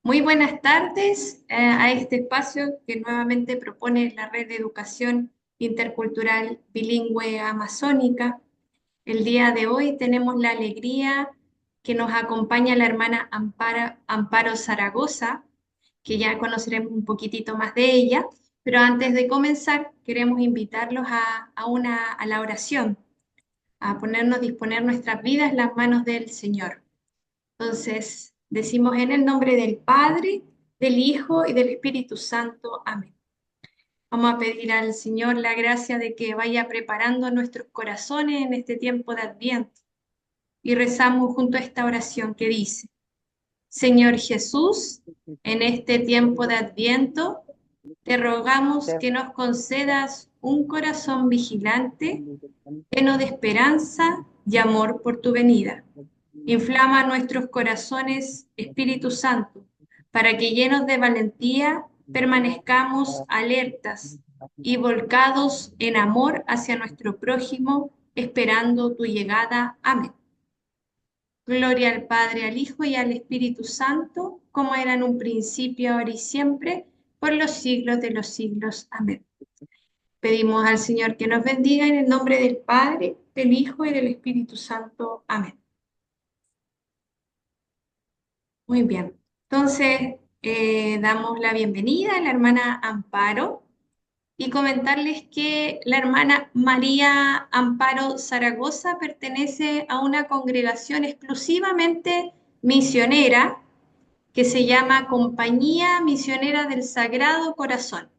Muy buenas tardes a este espacio que nuevamente propone la Red de Educación Intercultural Bilingüe Amazónica. El día de hoy tenemos la alegría que nos acompaña la hermana Amparo Zaragoza, que ya conoceremos un poquitito más de ella, pero antes de comenzar queremos invitarlos a la oración, a disponer nuestras vidas en las manos del Señor. Entonces, decimos en el nombre del Padre, del Hijo y del Espíritu Santo. Amén. Vamos a pedir al Señor la gracia de que vaya preparando nuestros corazones en este tiempo de Adviento. Y rezamos junto a esta oración que dice, Señor Jesús, en este tiempo de Adviento, te rogamos que nos concedas un corazón vigilante, lleno de esperanza y amor por tu venida. Inflama nuestros corazones, Espíritu Santo, para que llenos de valentía permanezcamos alertas y volcados en amor hacia nuestro prójimo, esperando tu llegada. Amén. Gloria al Padre, al Hijo y al Espíritu Santo, como era en un principio, ahora y siempre, por los siglos de los siglos. Amén. Pedimos al Señor que nos bendiga en el nombre del Padre, del Hijo y del Espíritu Santo. Amén. Muy bien. Entonces, damos la bienvenida a la hermana Amparo y comentarles que la hermana María Amparo Zaragoza pertenece a una congregación exclusivamente misionera que se llama Compañía Misionera del Sagrado Corazón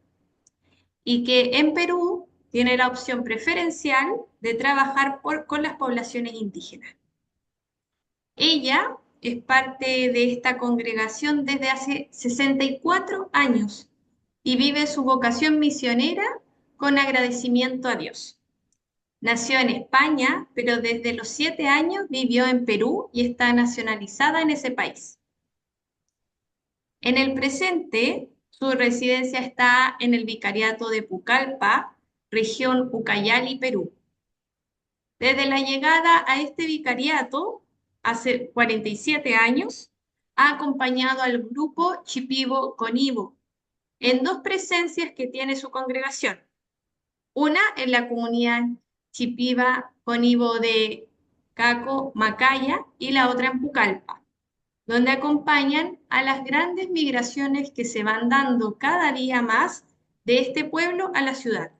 y que en Perú tiene la opción preferencial de trabajar con las poblaciones indígenas. Ella es parte de esta congregación desde hace 64 años y vive su vocación misionera con agradecimiento a Dios. Nació en España, pero desde los 7 años vivió en Perú y está nacionalizada en ese país. En el presente, su residencia está en el Vicariato de Pucallpa, región Ucayali, Perú. Desde la llegada a este vicariato, hace 47 años, ha acompañado al grupo Shipibo Conibo en dos presencias que tiene su congregación. Una en la comunidad Shipiba Conibo de Caco, Macaya, y la otra en Pucallpa, donde acompañan a las grandes migraciones que se van dando cada día más de este pueblo a la ciudad.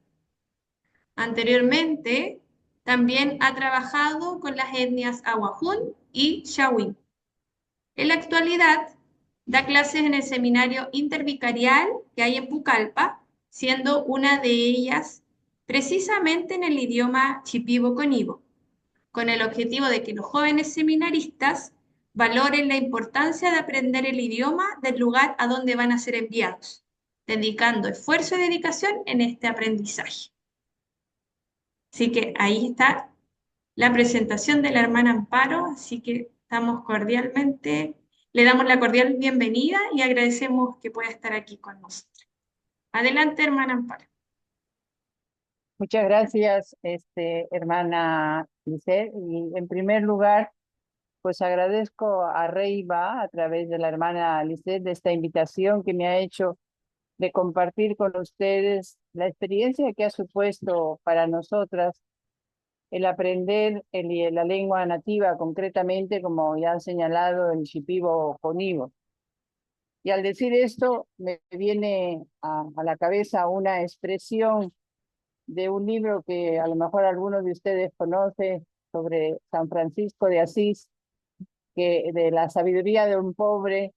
Anteriormente, también ha trabajado con las etnias Awajún y Xawin. En la actualidad, da clases en el seminario intervicarial que hay en Pucallpa, siendo una de ellas precisamente en el idioma Shipibo-Conibo, con el objetivo de que los jóvenes seminaristas valoren la importancia de aprender el idioma del lugar a donde van a ser enviados, dedicando esfuerzo y dedicación en este aprendizaje. Así que ahí está la presentación de la hermana Amparo, así que le damos la cordial bienvenida y agradecemos que pueda estar aquí con nosotros. Adelante, hermana Amparo. Muchas gracias, hermana Lisset. Y en primer lugar, pues agradezco a Reiva a través de la hermana Lisset de esta invitación que me ha hecho de compartir con ustedes la experiencia que ha supuesto para nosotras el aprender la lengua nativa, concretamente, como ya han señalado, el shipibo conibo. Y al decir esto, me viene a la cabeza una expresión de un libro que a lo mejor algunos de ustedes conocen sobre San Francisco de Asís, que de la sabiduría de un pobre,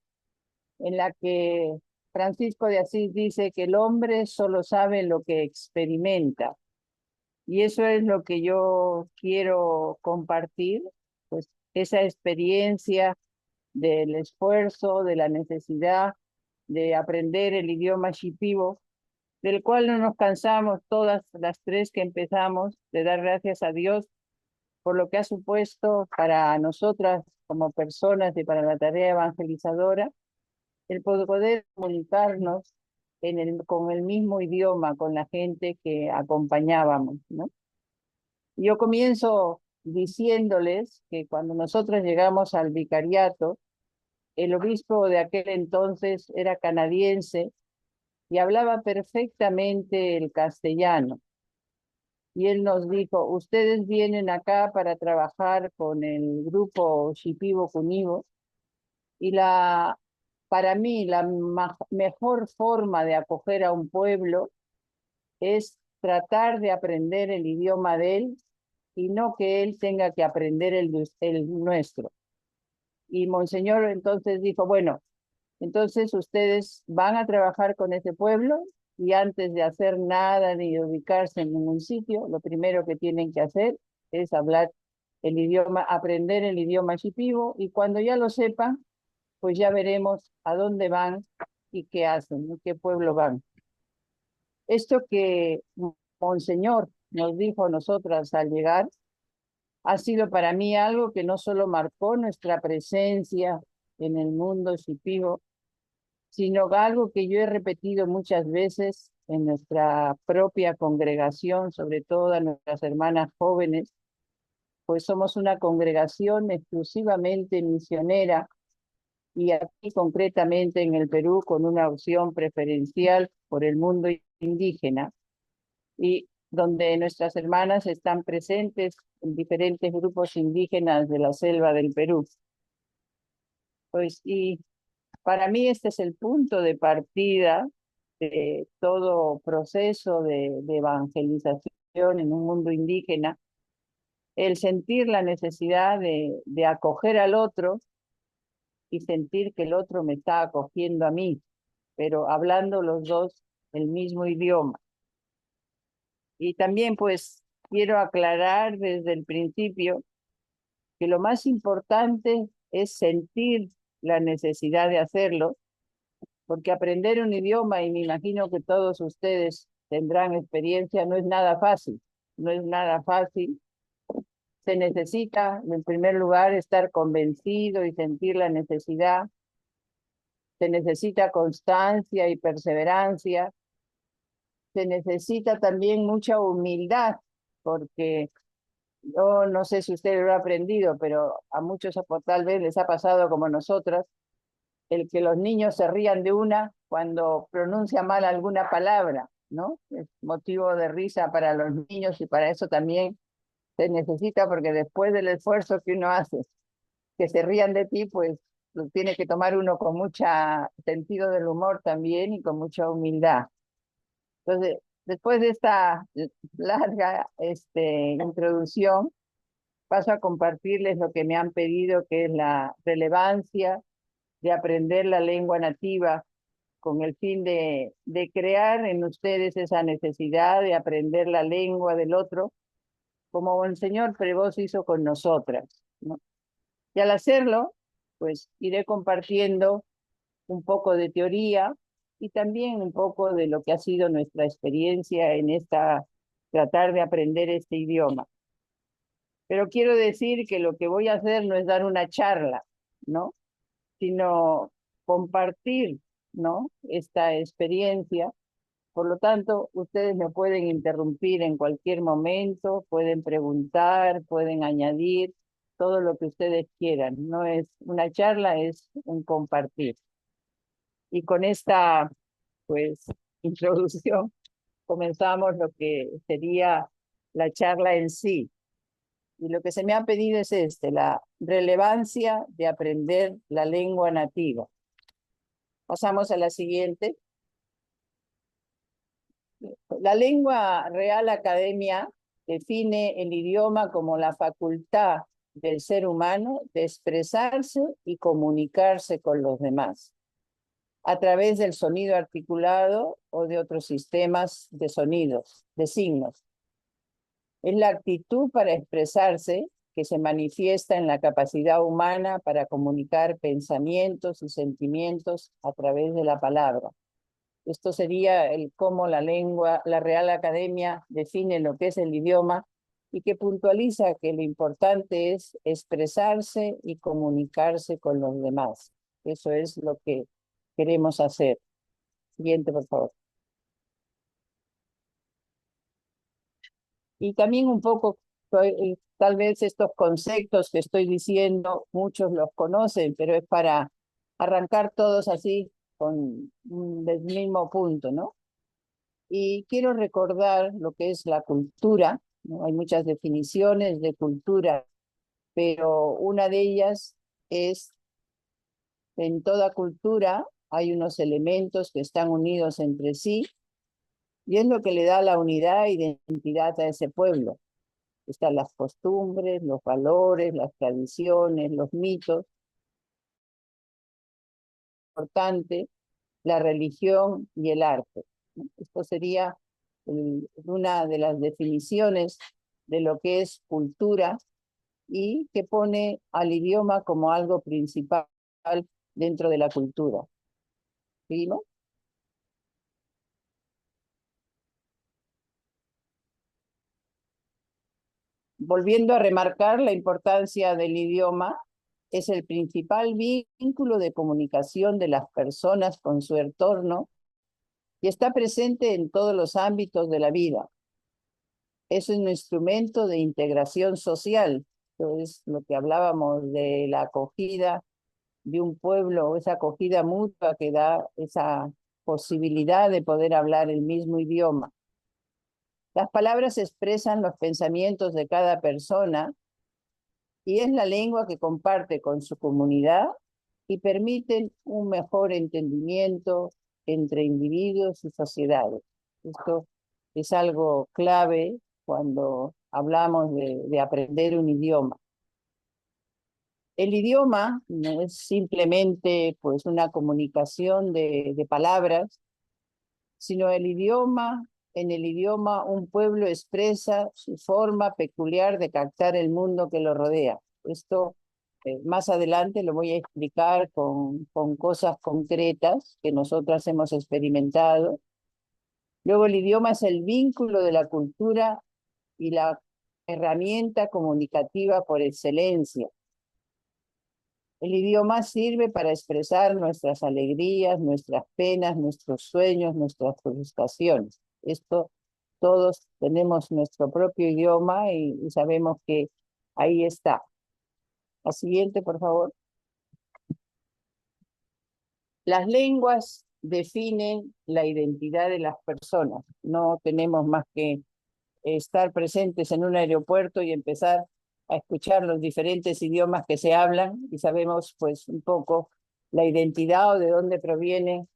en la que Francisco de Asís dice que el hombre solo sabe lo que experimenta. Y eso es lo que yo quiero compartir, pues esa experiencia del esfuerzo, de la necesidad de aprender el idioma shipibo, del cual no nos cansamos todas las tres que empezamos de dar gracias a Dios por lo que ha supuesto para nosotras como personas y para la tarea evangelizadora, el poder comunicarnos con el mismo idioma, con la gente que acompañábamos, ¿no? Yo comienzo diciéndoles que cuando nosotros llegamos al vicariato, el obispo de aquel entonces era canadiense y hablaba perfectamente el castellano. Y él nos dijo, ustedes vienen acá para trabajar con el grupo Shipibo Kunibo y para mí la mejor forma de acoger a un pueblo es tratar de aprender el idioma de él y no que él tenga que aprender el nuestro. Y Monseñor entonces dijo, bueno, entonces ustedes van a trabajar con ese pueblo y antes de hacer nada ni de ubicarse en ningún sitio, lo primero que tienen que hacer es hablar el idioma, aprender el idioma shipibo y cuando ya lo sepan, pues ya veremos a dónde van y qué hacen, y qué pueblo van. Esto que Monseñor nos dijo a nosotras al llegar ha sido para mí algo que no solo marcó nuestra presencia en el mundo shipibo, sino algo que yo he repetido muchas veces en nuestra propia congregación, sobre todo a nuestras hermanas jóvenes, pues somos una congregación exclusivamente misionera y aquí concretamente en el Perú con una opción preferencial por el mundo indígena y donde nuestras hermanas están presentes en diferentes grupos indígenas de la selva del Perú. Pues y para mí este es el punto de partida de todo proceso de evangelización en un mundo indígena, el sentir la necesidad de acoger al otro y sentir que el otro me está acogiendo a mí, pero hablando los dos el mismo idioma. Y también pues quiero aclarar desde el principio que lo más importante es sentir la necesidad de hacerlo, porque aprender un idioma, y me imagino que todos ustedes tendrán experiencia, no es nada fácil, no es nada fácil. Se necesita, en primer lugar, estar convencido y sentir la necesidad. Se necesita constancia y perseverancia. Se necesita también mucha humildad, porque yo no sé si ustedes lo han aprendido, pero a muchos tal vez les ha pasado como nosotras, el que los niños se rían de una cuando pronuncia mal alguna palabra, ¿no? Es motivo de risa para los niños y para eso también se necesita, porque después del esfuerzo que uno hace, que se rían de ti, pues lo tiene que tomar uno con mucho sentido del humor también y con mucha humildad. Entonces, después de esta larga introducción, paso a compartirles lo que me han pedido, que es la relevancia de aprender la lengua nativa con el fin de crear en ustedes esa necesidad de aprender la lengua del otro, como el señor Prevost hizo con nosotras, ¿no? Y al hacerlo, pues iré compartiendo un poco de teoría y también un poco de lo que ha sido nuestra experiencia en tratar de aprender este idioma. Pero quiero decir que lo que voy a hacer no es dar una charla, ¿no? Sino compartir, ¿no? Esta experiencia. Por lo tanto, ustedes me pueden interrumpir en cualquier momento, pueden preguntar, pueden añadir todo lo que ustedes quieran. No es una charla, es un compartir. Y con esta, pues, introducción, comenzamos lo que sería la charla en sí. Y lo que se me ha pedido es la relevancia de aprender la lengua nativa. Pasamos a la siguiente. La lengua Real Academia define el idioma como la facultad del ser humano de expresarse y comunicarse con los demás a través del sonido articulado o de otros sistemas de sonidos, de signos. Es la actitud para expresarse que se manifiesta en la capacidad humana para comunicar pensamientos y sentimientos a través de la palabra. Esto sería cómo la lengua, la Real Academia define lo que es el idioma y que puntualiza que lo importante es expresarse y comunicarse con los demás. Eso es lo que queremos hacer. Siguiente, por favor. Y también un poco, tal vez estos conceptos que estoy diciendo, muchos los conocen, pero es para arrancar todos así con del mismo punto, ¿no? Y quiero recordar lo que es la cultura, ¿no? Hay muchas definiciones de cultura, pero una de ellas es, en toda cultura hay unos elementos que están unidos entre sí y es lo que le da la unidad e identidad a ese pueblo. Están las costumbres, los valores, las tradiciones, los mitos, importante, la religión y el arte. Esto sería una de las definiciones de lo que es cultura y que pone al idioma como algo principal dentro de la cultura. ¿Sí, no? Volviendo a remarcar la importancia del idioma, es el principal vínculo de comunicación de las personas con su entorno y está presente en todos los ámbitos de la vida. Es un instrumento de integración social, esto es lo que hablábamos de la acogida de un pueblo, esa acogida mutua que da esa posibilidad de poder hablar el mismo idioma. Las palabras expresan los pensamientos de cada persona y es la lengua que comparte con su comunidad y permiten un mejor entendimiento entre individuos y sociedades. Esto es algo clave cuando hablamos de aprender un idioma. El idioma no es simplemente pues, una comunicación de palabras, sino en el idioma un pueblo expresa su forma peculiar de captar el mundo que lo rodea. Esto más adelante lo voy a explicar con cosas concretas que nosotras hemos experimentado. Luego el idioma es el vínculo de la cultura y la herramienta comunicativa por excelencia. El idioma sirve para expresar nuestras alegrías, nuestras penas, nuestros sueños, nuestras frustraciones. Esto, todos tenemos nuestro propio idioma y sabemos que ahí está. La siguiente, por favor. Las lenguas definen la identidad de las personas. No tenemos más que estar presentes en un aeropuerto y empezar a escuchar los diferentes idiomas que se hablan y sabemos pues un poco la identidad o de dónde provienen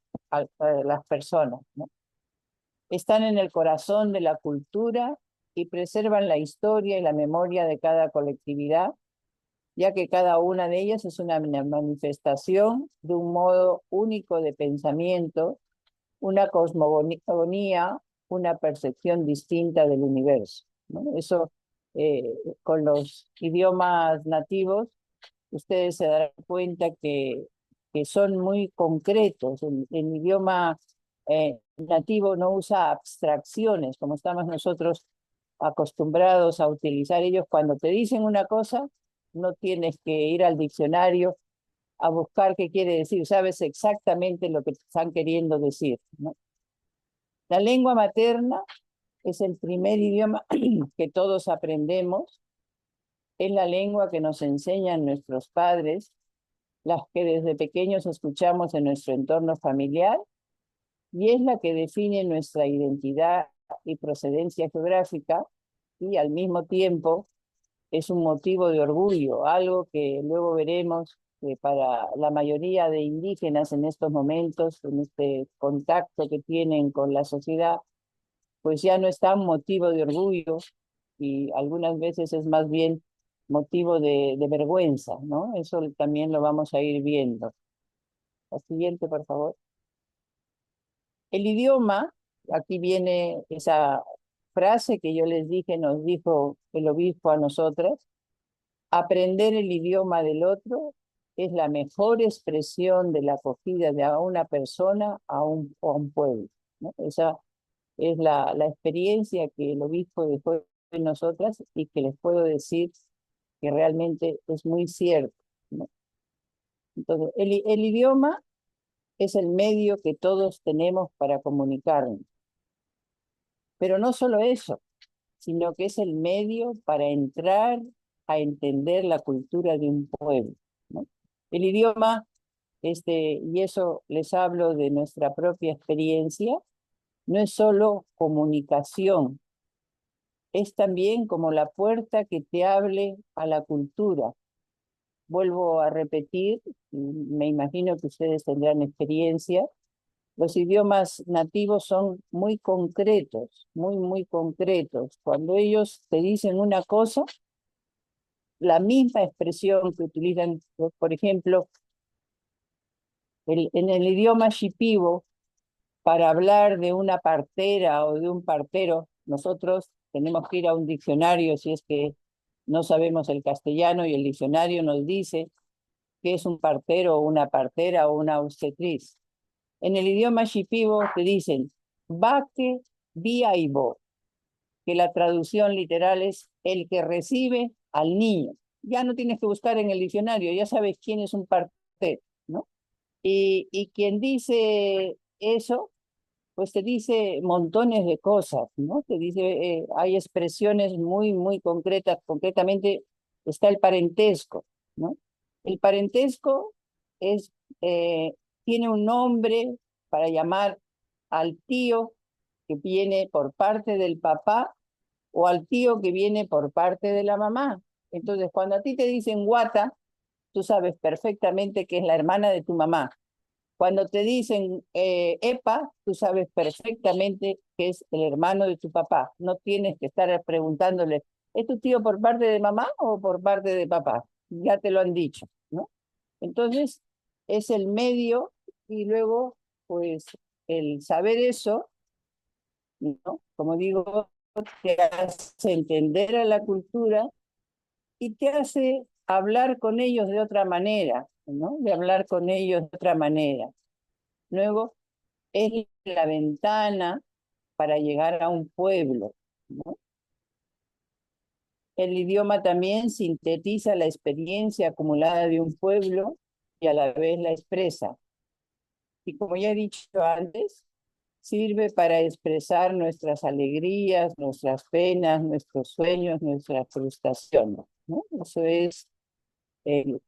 las personas, ¿no? Están en el corazón de la cultura y preservan la historia y la memoria de cada colectividad, ya que cada una de ellas es una manifestación de un modo único de pensamiento, una cosmogonía, una percepción distinta del universo, ¿no? Eso, con los idiomas nativos, ustedes se darán cuenta que son muy concretos. El idioma nativo no usa abstracciones, como estamos nosotros acostumbrados a utilizar. Ellos cuando te dicen una cosa, no tienes que ir al diccionario a buscar qué quiere decir, sabes exactamente lo que te están queriendo decir, ¿no? La lengua materna es el primer idioma que todos aprendemos, es la lengua que nos enseñan nuestros padres, las que desde pequeños escuchamos en nuestro entorno familiar y es la que define nuestra identidad y procedencia geográfica y al mismo tiempo es un motivo de orgullo, algo que luego veremos que para la mayoría de indígenas en estos momentos, en este contacto que tienen con la sociedad, pues ya no es tan motivo de orgullo y algunas veces es más bien motivo de vergüenza, ¿no? Eso también lo vamos a ir viendo. La siguiente, por favor. El idioma, aquí viene esa frase que yo les dije, nos dijo el obispo a nosotras, aprender el idioma del otro es la mejor expresión de la acogida de a una persona a un pueblo, ¿no? Esa es la experiencia que el obispo dejó en nosotras y que les puedo decir que realmente es muy cierto, ¿no? Entonces, el idioma es el medio que todos tenemos para comunicarnos, pero no solo eso, sino que es el medio para entrar a entender la cultura de un pueblo, ¿no? El idioma y eso les hablo de nuestra propia experiencia, no es solo comunicación, es también como la puerta que te hable a la cultura. Vuelvo a repetir, me imagino que ustedes tendrán experiencia, los idiomas nativos son muy concretos, muy concretos. Cuando ellos te dicen una cosa, la misma expresión que utilizan, por ejemplo, en el idioma shipibo, para hablar de una partera o de un partero, nosotros tenemos que ir a un diccionario si es que no sabemos el castellano y el diccionario nos dice qué es un partero o una partera o una obstetriz. En el idioma shipibo te dicen vaque viaibo, que la traducción literal es el que recibe al niño. Ya no tienes que buscar en el diccionario, ya sabes quién es un partero, ¿no? Y quien dice eso, pues te dice montones de cosas, ¿no? Te dice, hay expresiones muy concretas, concretamente está el parentesco, ¿no? El parentesco es, tiene un nombre para llamar al tío que viene por parte del papá o al tío que viene por parte de la mamá. Entonces, cuando a ti te dicen guata, tú sabes perfectamente que es la hermana de tu mamá. Cuando te dicen EPA, tú sabes perfectamente que es el hermano de tu papá. No tienes que estar preguntándole, ¿es tu tío por parte de mamá o por parte de papá? Ya te lo han dicho, ¿no? Entonces, es el medio y luego, pues, el saber eso, ¿no? Como digo, te hace entender a la cultura y te hace hablar con ellos de otra manera, ¿no? De hablar con ellos de otra manera. Luego, es la ventana para llegar a un pueblo, ¿no? El idioma también sintetiza la experiencia acumulada de un pueblo y a la vez la expresa. Y como ya he dicho antes, sirve para expresar nuestras alegrías, nuestras penas, nuestros sueños, nuestras frustraciones, ¿no? Eso es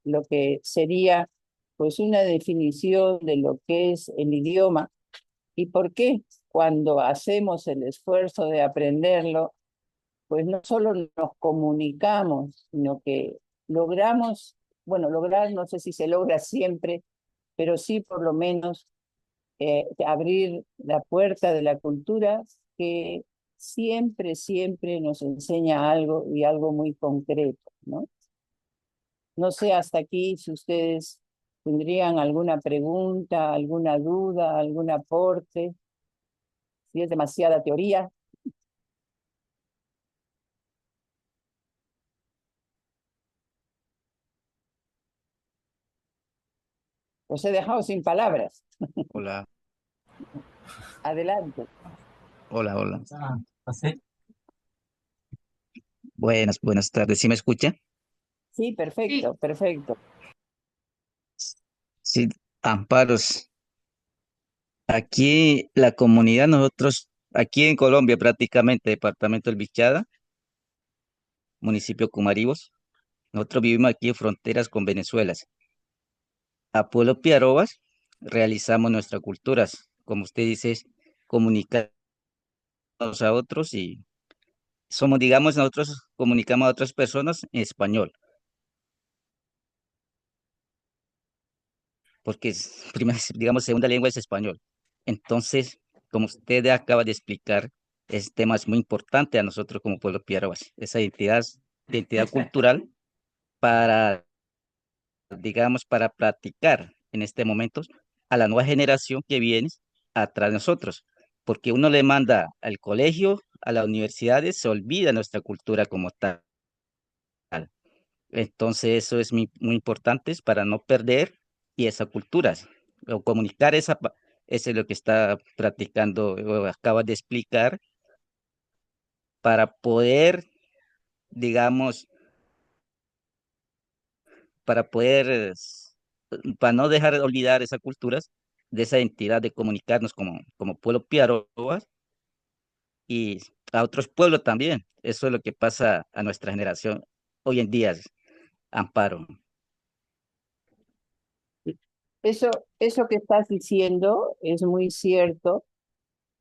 lo que sería pues una definición de lo que es el idioma. ¿Y por qué? Cuando hacemos el esfuerzo de aprenderlo, pues no solo nos comunicamos, sino que logramos, bueno, lograr, no sé si se logra siempre, pero sí por lo menos abrir la puerta de la cultura que siempre nos enseña algo y algo muy concreto, ¿no? No sé hasta aquí si ustedes tendrían alguna pregunta, alguna duda, algún aporte, si es demasiada teoría. Os he dejado sin palabras. Hola, Adelante. hola. Buenas tardes. ¿Sí me escucha? Sí, Sí, perfecto. Sí, Amparos. Aquí la comunidad, nosotros, aquí en Colombia prácticamente, departamento del Bichada, municipio Cumaribos, nosotros vivimos aquí en fronteras con Venezuela. A Pueblo Piarobas realizamos nuestras culturas, como usted dice, comunicarnos a otros y somos, digamos, nosotros comunicamos a otras personas en español. Porque primero, digamos, segunda lengua es español. Entonces, como usted acaba de explicar, este tema es muy importante a nosotros como pueblo piaroas, esa identidad cultural para, digamos, para practicar en este momento a la nueva generación que viene atrás de nosotros, porque uno le manda al colegio, a las universidades, se olvida nuestra cultura como tal. Entonces, eso es muy importante para no perder y esa cultura, o comunicar eso es lo que está practicando, o acaba de explicar, para poder, digamos, para poder, para no dejar de olvidar esas culturas, de esa identidad de comunicarnos como pueblo piaroas y a otros pueblos también. Eso es lo que pasa a nuestra generación hoy en día, Amparo. Eso que estás diciendo es muy cierto.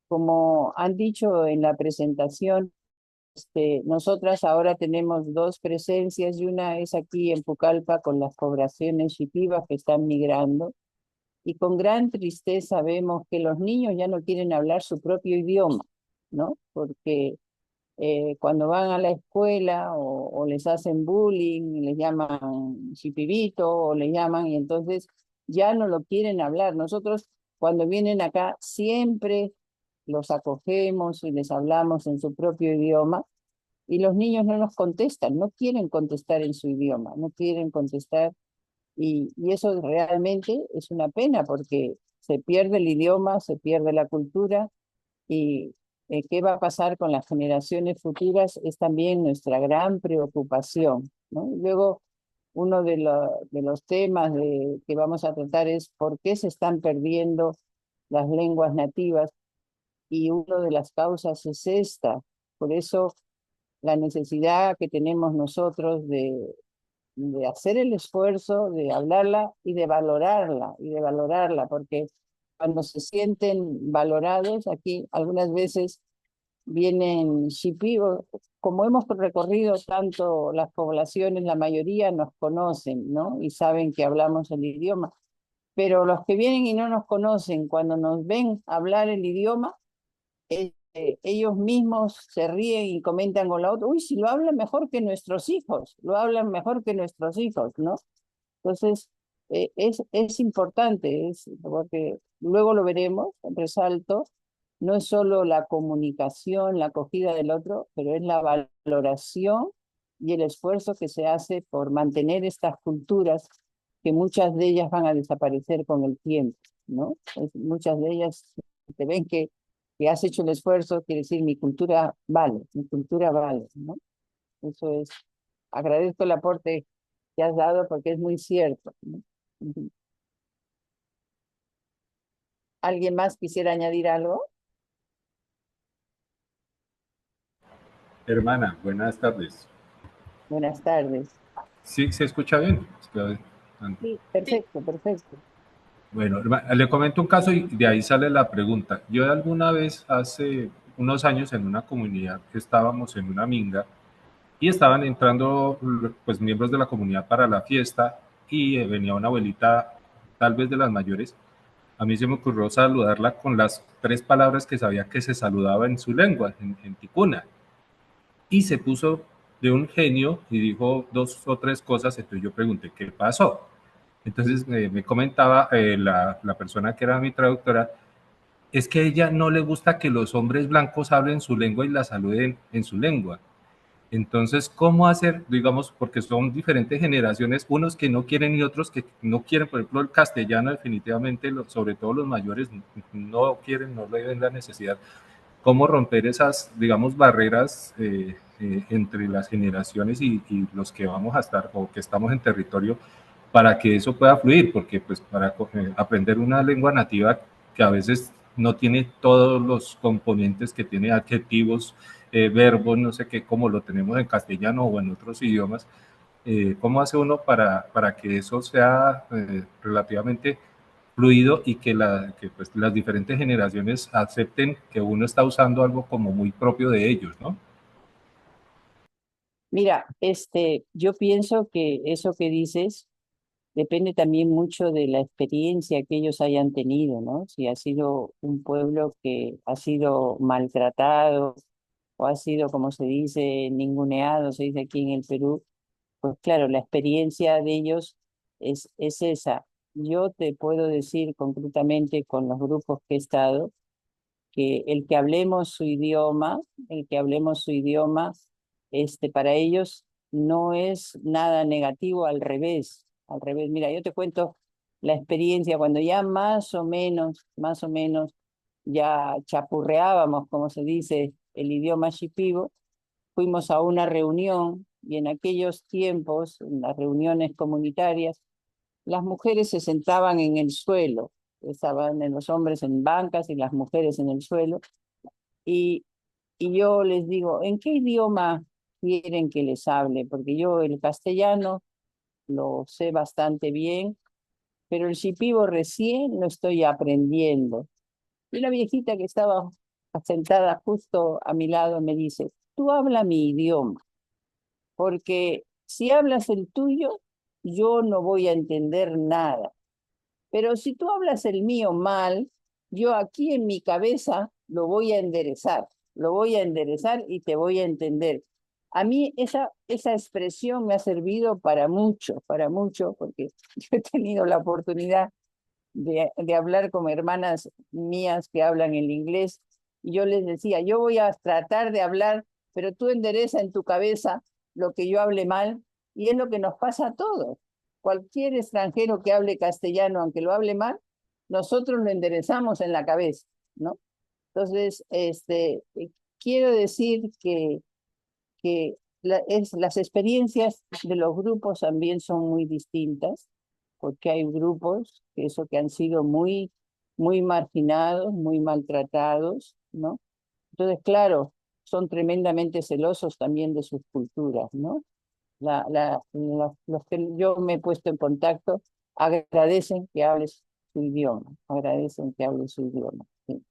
Como han dicho en la presentación, nosotras ahora tenemos dos presencias y una es aquí en Pucallpa con las poblaciones shitivas que están migrando y con gran tristeza vemos que los niños ya no quieren hablar su propio idioma, ¿no? Porque cuando van a la escuela o les hacen bullying, les llaman chipibito o les llaman y entonces ya no lo quieren hablar. Nosotros cuando vienen acá siempre los acogemos y les hablamos en su propio idioma y los niños no nos contestan, no quieren contestar en su idioma, no quieren contestar y eso realmente es una pena porque se pierde el idioma, se pierde la cultura y qué va a pasar con las generaciones futuras es también nuestra gran preocupación, ¿no? Y luego, uno de los temas que vamos a tratar es por qué se están perdiendo las lenguas nativas y una de las causas es esta. Por eso la necesidad que tenemos nosotros de hacer el esfuerzo, de hablarla y de valorarla, porque cuando se sienten valorados, aquí algunas veces vienen shipibos, como hemos recorrido tanto las poblaciones, la mayoría nos conocen, ¿no? Y saben que hablamos el idioma, pero los que vienen y no nos conocen, cuando nos ven hablar el idioma, ellos mismos se ríen y comentan con la otra, uy, si lo hablan mejor que nuestros hijos, lo hablan mejor que nuestros hijos, ¿no? Entonces, es importante, porque luego lo veremos, resalto, no es solo la comunicación, la acogida del otro, pero es la valoración y el esfuerzo que se hace por mantener estas culturas, que muchas de ellas van a desaparecer con el tiempo, ¿no? Muchas de ellas te ven que has hecho el esfuerzo, quiere decir mi cultura vale, ¿no? Eso es, agradezco el aporte que has dado porque es muy cierto, ¿no? Ujú. ¿Alguien más quisiera añadir algo? Hermana, buenas tardes. Buenas tardes. ¿Sí se escucha bien? Sí, Sí. perfecto, perfecto. Bueno, le comento un caso y de ahí sale la pregunta. Yo alguna vez, hace unos años, en una comunidad que estábamos en una minga y estaban entrando pues miembros de la comunidad para la fiesta y venía una abuelita, tal vez de las mayores. A mí se me ocurrió saludarla con las tres palabras que sabía que se saludaba en su lengua, en ticuna. Y se puso de un genio y dijo dos o tres cosas, entonces yo pregunté, ¿qué pasó? Entonces me comentaba la persona que era mi traductora, es que a ella no le gusta que los hombres blancos hablen su lengua y la saluden en su lengua. Entonces, ¿cómo hacer, digamos, porque son diferentes generaciones, unos que no quieren y otros que no quieren, por ejemplo, el castellano definitivamente, sobre todo los mayores, no quieren, no le ven la necesidad. ¿Cómo romper esas, digamos, barreras entre las generaciones y los que vamos a estar o que estamos en territorio para que eso pueda fluir? Porque pues para aprender una lengua nativa que a veces no tiene todos los componentes que tiene adjetivos, verbos, no sé qué, como lo tenemos en castellano o en otros idiomas, ¿cómo hace uno para que eso sea relativamente fluido y que pues, las diferentes generaciones acepten que uno está usando algo como muy propio de ellos, ¿no? Mira, yo pienso que eso que dices depende también mucho de la experiencia que ellos hayan tenido, ¿no? Si ha sido un pueblo que ha sido maltratado o ha sido, como se dice, ninguneado, se dice aquí en el Perú, pues claro, la experiencia de ellos es esa. Yo te puedo decir concretamente con los grupos que he estado, que el que hablemos su idioma, el que hablemos su idioma, para ellos no es nada negativo, al revés, al revés. Mira, yo te cuento la experiencia cuando ya más o menos, ya chapurreábamos, como se dice, el idioma shipibo, fuimos a una reunión y en aquellos tiempos, en las reuniones comunitarias, las mujeres se sentaban en el suelo, estaban en los hombres en bancas y las mujeres en el suelo, y, y yo les digo, ¿en qué idioma quieren que les hable? Porque yo el castellano lo sé bastante bien, pero el shipibo recién lo estoy aprendiendo. Y la viejita que estaba sentada justo a mi lado me dice, tú habla mi idioma, porque si hablas el tuyo, yo no voy a entender nada. Pero si tú hablas el mío mal, yo aquí en mi cabeza lo voy a enderezar y te voy a entender. A mí esa expresión me ha servido para mucho, porque yo he tenido la oportunidad de hablar con hermanas mías que hablan el inglés, y yo les decía, yo voy a tratar de hablar, pero tú endereza en tu cabeza lo que yo hable mal, y es lo que nos pasa a todos. Cualquier extranjero que hable castellano, aunque lo hable mal, nosotros lo enderezamos en la cabeza, ¿no? Entonces, quiero decir que las experiencias de los grupos también son muy distintas, porque hay grupos que han sido muy marginados, muy maltratados, ¿no? Entonces, claro, son tremendamente celosos también de sus culturas, ¿no? Los que yo me he puesto en contacto agradecen que hables su idioma, agradecen que hables su idioma. Sí.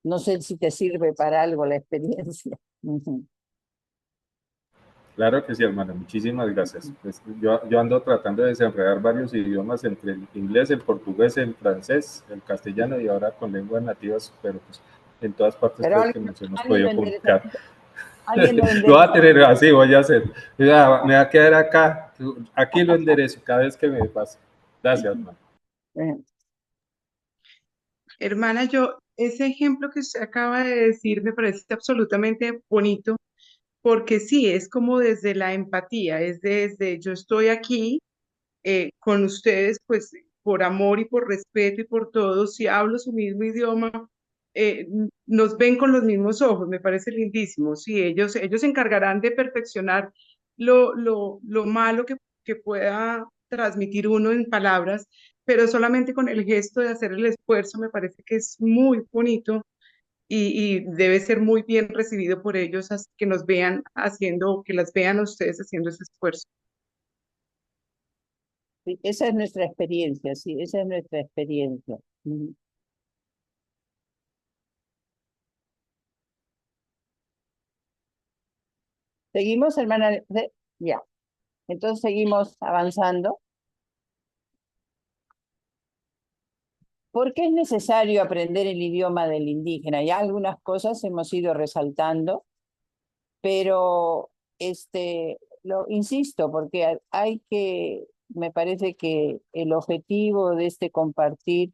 No sé si te sirve para algo la experiencia. Claro que sí, hermano, muchísimas gracias. Pues yo ando tratando de desenredar varios idiomas entre el inglés, el portugués, el francés, el castellano y ahora con lenguas nativas, pero pues en todas partes Pero creo que nos hemos alguien podido lo comunicar. endereza. Alguien lo Lo voy a endereza. tener así, voy a hacer. Ya, me va a quedar acá, aquí lo enderezo cada vez que me pase. Gracias, hermano. Hermana, ese ejemplo que usted acaba de decir me parece absolutamente bonito, porque sí, es como desde la empatía, es desde yo estoy aquí con ustedes, pues por amor y por respeto y por todo, si hablo su mismo idioma, nos ven con los mismos ojos, me parece lindísimo. Sí, ellos se encargarán de perfeccionar lo malo que pueda transmitir uno en palabras, pero solamente con el gesto de hacer el esfuerzo me parece que es muy bonito y debe ser muy bien recibido por ellos que nos vean haciendo, que las vean a ustedes haciendo ese esfuerzo. Sí, esa es nuestra experiencia, sí, esa es nuestra experiencia. ¿Seguimos, hermana? Ya. Entonces seguimos avanzando. ¿Por qué es necesario aprender el idioma del indígena? Ya algunas cosas hemos ido resaltando, pero lo insisto, porque me parece que el objetivo de este compartir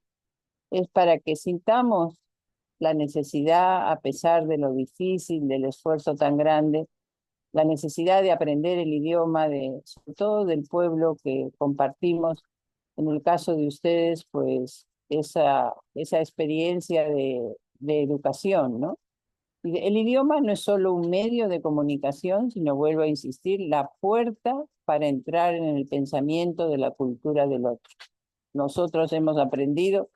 es para que sintamos la necesidad, a pesar de lo difícil, del esfuerzo tan grande, la necesidad de aprender el idioma sobre todo del pueblo que compartimos. En el caso de ustedes, pues esa experiencia de educación, ¿no? Y el idioma no es solo un medio de comunicación, sino, vuelvo a insistir, la puerta para entrar en el pensamiento de la cultura del otro. Nosotros hemos aprendido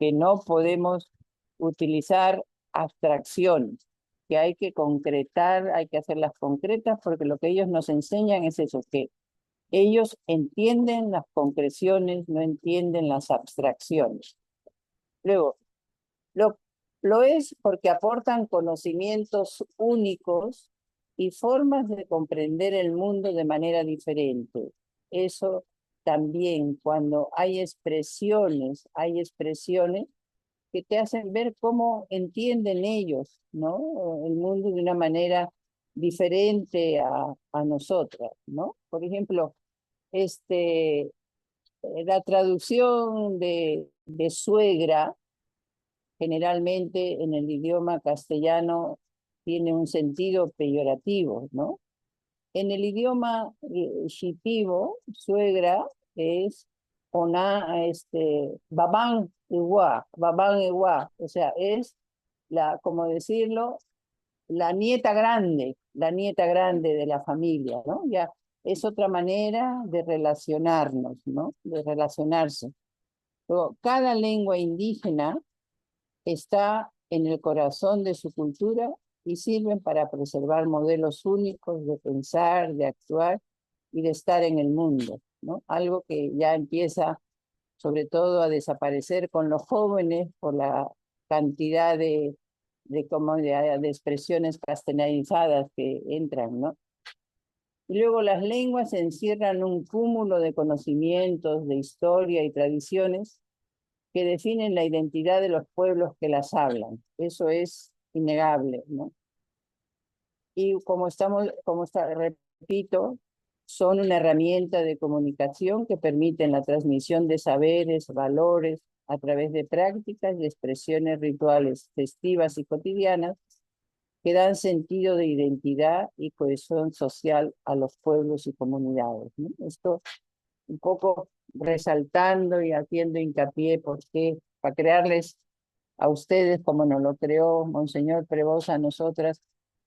que no podemos utilizar abstracciones, que hay que concretar, hay que hacerlas concretas, porque lo que ellos nos enseñan es eso, que ellos entienden las concreciones, no entienden las abstracciones. Luego, lo es porque aportan conocimientos únicos y formas de comprender el mundo de manera diferente. Eso también, cuando hay expresiones que te hacen ver cómo entienden ellos, ¿no? El mundo de una manera diferente a nosotras, ¿no? Por ejemplo, la traducción de suegra, generalmente en el idioma castellano, tiene un sentido peyorativo, ¿no? En el idioma shipibo, suegra es babán iguá, o sea, es como decirlo, la nieta grande de la familia, ¿no? Ya es otra manera de relacionarnos, ¿no? De relacionarse. Luego, cada lengua indígena está en el corazón de su cultura y sirven para preservar modelos únicos de pensar, de actuar y de estar en el mundo. ¿no? Algo que ya empieza sobre todo a desaparecer con los jóvenes por la cantidad de expresiones castellanizadas que entran, ¿no? Y luego las lenguas encierran un cúmulo de conocimientos, de historia y tradiciones que definen la identidad de los pueblos que las hablan. Eso es innegable, ¿no? Y repito, son una herramienta de comunicación que permiten la transmisión de saberes, valores, a través de prácticas y expresiones rituales, festivas y cotidianas, que dan sentido de identidad y cohesión social a los pueblos y comunidades, ¿no? Esto un poco resaltando y haciendo hincapié porque para crearles a ustedes, como nos lo creó Monseñor Prevost a nosotras,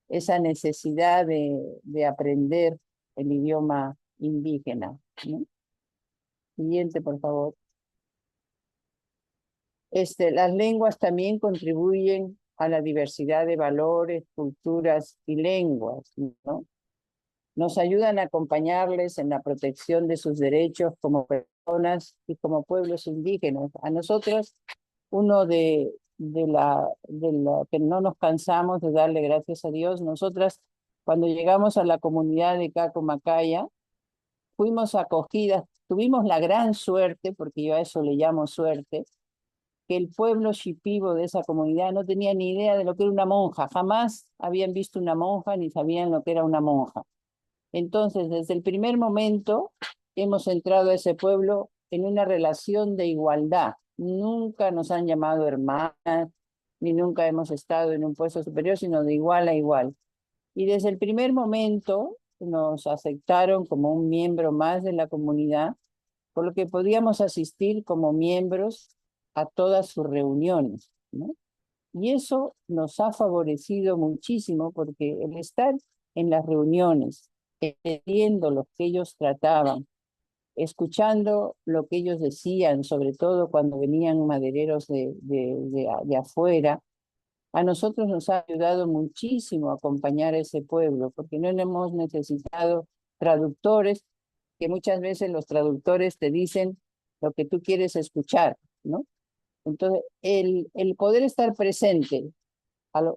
esa necesidad de aprender el idioma indígena, ¿no? Siguiente, por favor. Las lenguas también contribuyen a la diversidad de valores, culturas y lenguas, ¿no? Nos ayudan a acompañarles en la protección de sus derechos como personas y como pueblos indígenas. A nosotros, uno de la que no nos cansamos de darle gracias a Dios, nosotras cuando llegamos a la comunidad de Cacomacaya, fuimos acogidas, tuvimos la gran suerte, porque yo a eso le llamo suerte, que el pueblo shipibo de esa comunidad no tenía ni idea de lo que era una monja, jamás habían visto una monja ni sabían lo que era una monja. Entonces, desde el primer momento hemos entrado a ese pueblo en una relación de igualdad. Nunca nos han llamado hermanas, ni nunca hemos estado en un puesto superior, sino de igual a igual. Y desde el primer momento nos aceptaron como un miembro más de la comunidad, por lo que podíamos asistir como miembros a todas sus reuniones, ¿no? Y eso nos ha favorecido muchísimo porque el estar en las reuniones, entendiendo lo que ellos trataban, escuchando lo que ellos decían, sobre todo cuando venían madereros de afuera, a nosotros nos ha ayudado muchísimo a acompañar a ese pueblo, porque no hemos necesitado traductores, que muchas veces los traductores te dicen lo que tú quieres escuchar, ¿no? Entonces, el poder estar presente,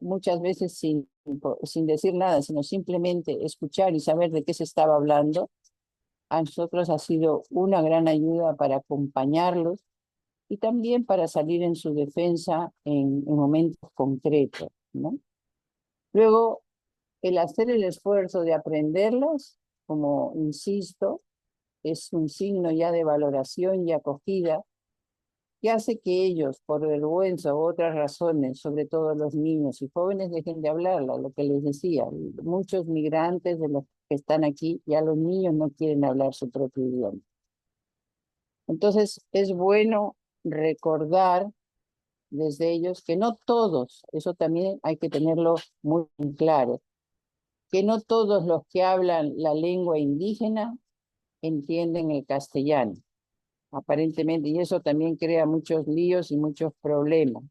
muchas veces sin decir nada, sino simplemente escuchar y saber de qué se estaba hablando, a nosotros ha sido una gran ayuda para acompañarlos y también para salir en su defensa en momentos concretos, ¿no? Luego, el hacer el esfuerzo de aprenderlos, como insisto, es un signo ya de valoración y acogida que hace que ellos, por vergüenza u otras razones, sobre todo los niños y jóvenes, dejen de hablarla, lo que les decía. Muchos migrantes de los que están aquí, ya los niños no quieren hablar su propio idioma. Entonces, es bueno recordar desde ellos que no todos, eso también hay que tenerlo muy claro, que no todos los que hablan la lengua indígena entienden el castellano, aparentemente, y eso también crea muchos líos y muchos problemas.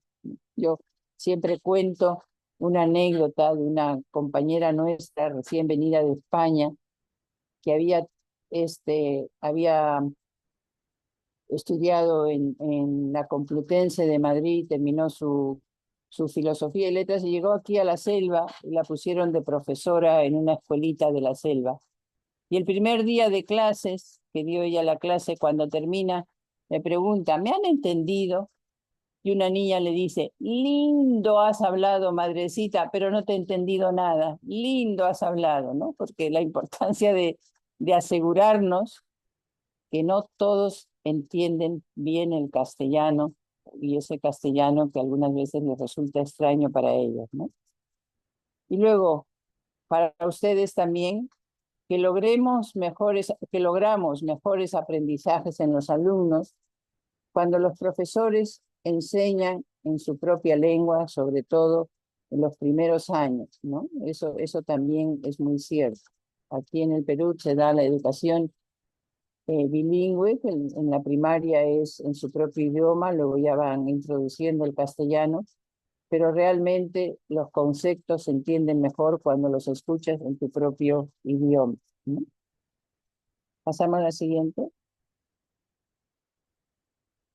Yo siempre cuento una anécdota de una compañera nuestra recién venida de España que había estudiado en la Complutense de Madrid, terminó su filosofía y letras y llegó aquí a la selva y la pusieron de profesora en una escuelita de la selva. Y el primer día de clases, que dio ella la clase, cuando termina, me pregunta, ¿me han entendido? Y una niña le dice, lindo has hablado, madrecita, pero no te he entendido nada. Lindo has hablado, ¿no? Porque la importancia de asegurarnos que no todos entienden bien el castellano y ese castellano que algunas veces les resulta extraño para ellos, ¿no? Y luego, para ustedes también, que logramos mejores aprendizajes en los alumnos cuando los profesores enseñan en su propia lengua, sobre todo en los primeros años, ¿no? Eso también es muy cierto. Aquí en el Perú se da la educación bilingüe, que en la primaria es en su propio idioma, luego ya van introduciendo el castellano, pero realmente los conceptos se entienden mejor cuando los escuchas en tu propio idioma, ¿no? Pasamos a la siguiente.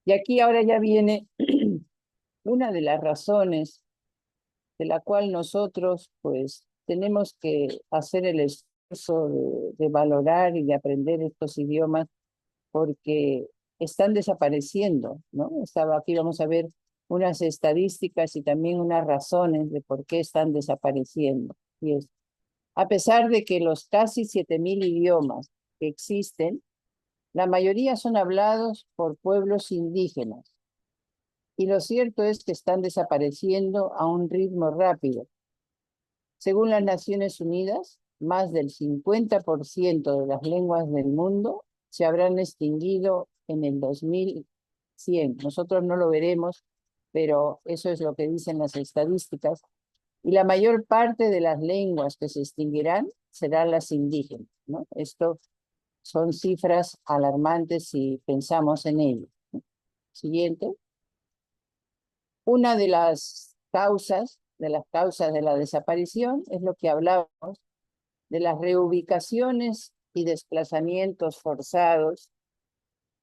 Y aquí ahora ya viene una de las razones de la cual nosotros pues tenemos que hacer el esfuerzo de valorar y de aprender estos idiomas porque están desapareciendo, ¿no? Aquí vamos a ver unas estadísticas y también unas razones de por qué están desapareciendo. Y es, a pesar de que los casi 7.000 idiomas que existen, la mayoría son hablados por pueblos indígenas. Y lo cierto es que están desapareciendo a un ritmo rápido. Según las Naciones Unidas, más del 50% de las lenguas del mundo se habrán extinguido en el 2100. Nosotros no lo veremos, pero eso es lo que dicen las estadísticas. Y la mayor parte de las lenguas que se extinguirán serán las indígenas, ¿no? Esto son cifras alarmantes si pensamos en ello. Siguiente. Una de las causas de la desaparición es lo que hablábamos de las reubicaciones y desplazamientos forzados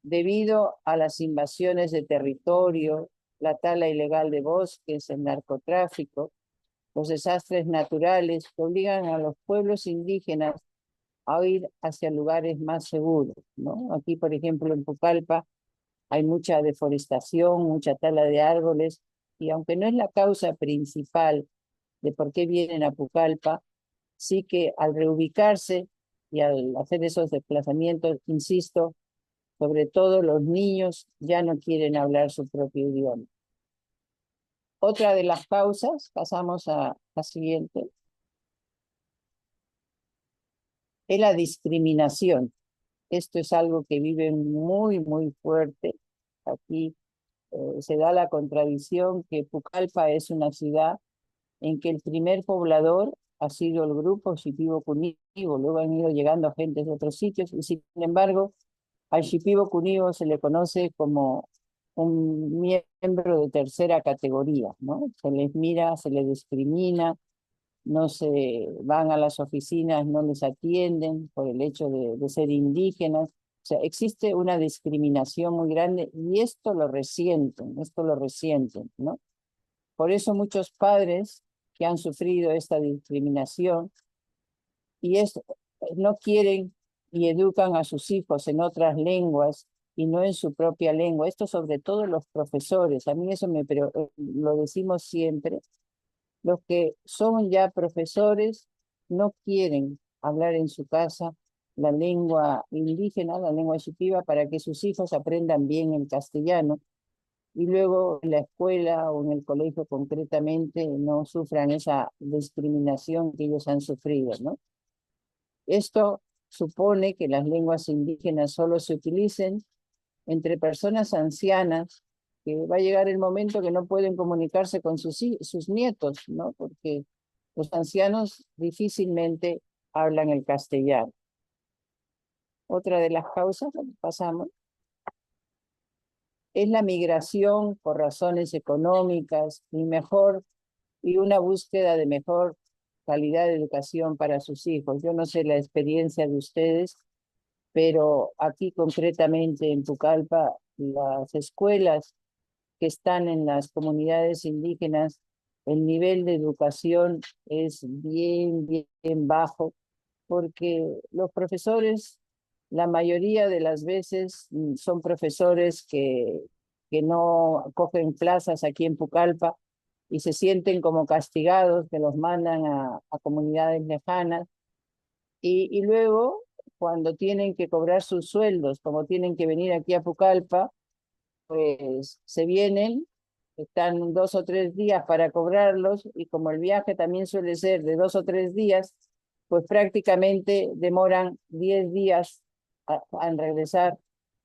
debido a las invasiones de territorio, la tala ilegal de bosques, el narcotráfico, los desastres naturales que obligan a los pueblos indígenas a ir hacia lugares más seguros, ¿no? Aquí, por ejemplo, en Pucallpa hay mucha deforestación, mucha tala de árboles, y aunque no es la causa principal de por qué vienen a Pucallpa, sí que al reubicarse y al hacer esos desplazamientos, insisto, sobre todo los niños ya no quieren hablar su propio idioma. Otra de las causas, pasamos a la siguiente, es la discriminación. Esto es algo que vive muy, muy fuerte. Aquí se da la contradicción que Pucallpa es una ciudad en que el primer poblador ha sido el grupo Shipibo Cunibo, luego han ido llegando gentes de otros sitios, y sin embargo, al Shipibo Cunibo se le conoce como un miembro de tercera categoría, ¿no? Se les mira, se les discrimina, no se van a las oficinas, no les atienden por el hecho de ser indígenas. O sea, existe una discriminación muy grande y esto lo resienten, ¿no? Por eso muchos padres que han sufrido esta discriminación no quieren y educan a sus hijos en otras lenguas y no en su propia lengua. Esto sobre todo los profesores. A mí eso lo decimos siempre. Los que son ya profesores no quieren hablar en su casa la lengua indígena, la lengua shipiba, para que sus hijos aprendan bien el castellano y luego en la escuela o en el colegio concretamente no sufran esa discriminación que ellos han sufrido, ¿no? Esto supone que las lenguas indígenas solo se utilicen entre personas ancianas, que va a llegar el momento que no pueden comunicarse con sus nietos, ¿no? Porque los ancianos difícilmente hablan el castellano. Otra de las causas, pasamos, es la migración por razones económicas y una búsqueda de mejor calidad de educación para sus hijos. Yo no sé la experiencia de ustedes, pero aquí concretamente en Pucallpa, las escuelas que están en las comunidades indígenas, el nivel de educación es bien, bien bajo, porque los profesores, la mayoría de las veces, son profesores que no cogen plazas aquí en Pucallpa y se sienten como castigados, que los mandan a comunidades lejanas, y luego, cuando tienen que cobrar sus sueldos, como tienen que venir aquí a Pucallpa, pues se vienen, están 2 o 3 días para cobrarlos y como el viaje también suele ser de 2 o 3 días, pues prácticamente demoran 10 días en regresar,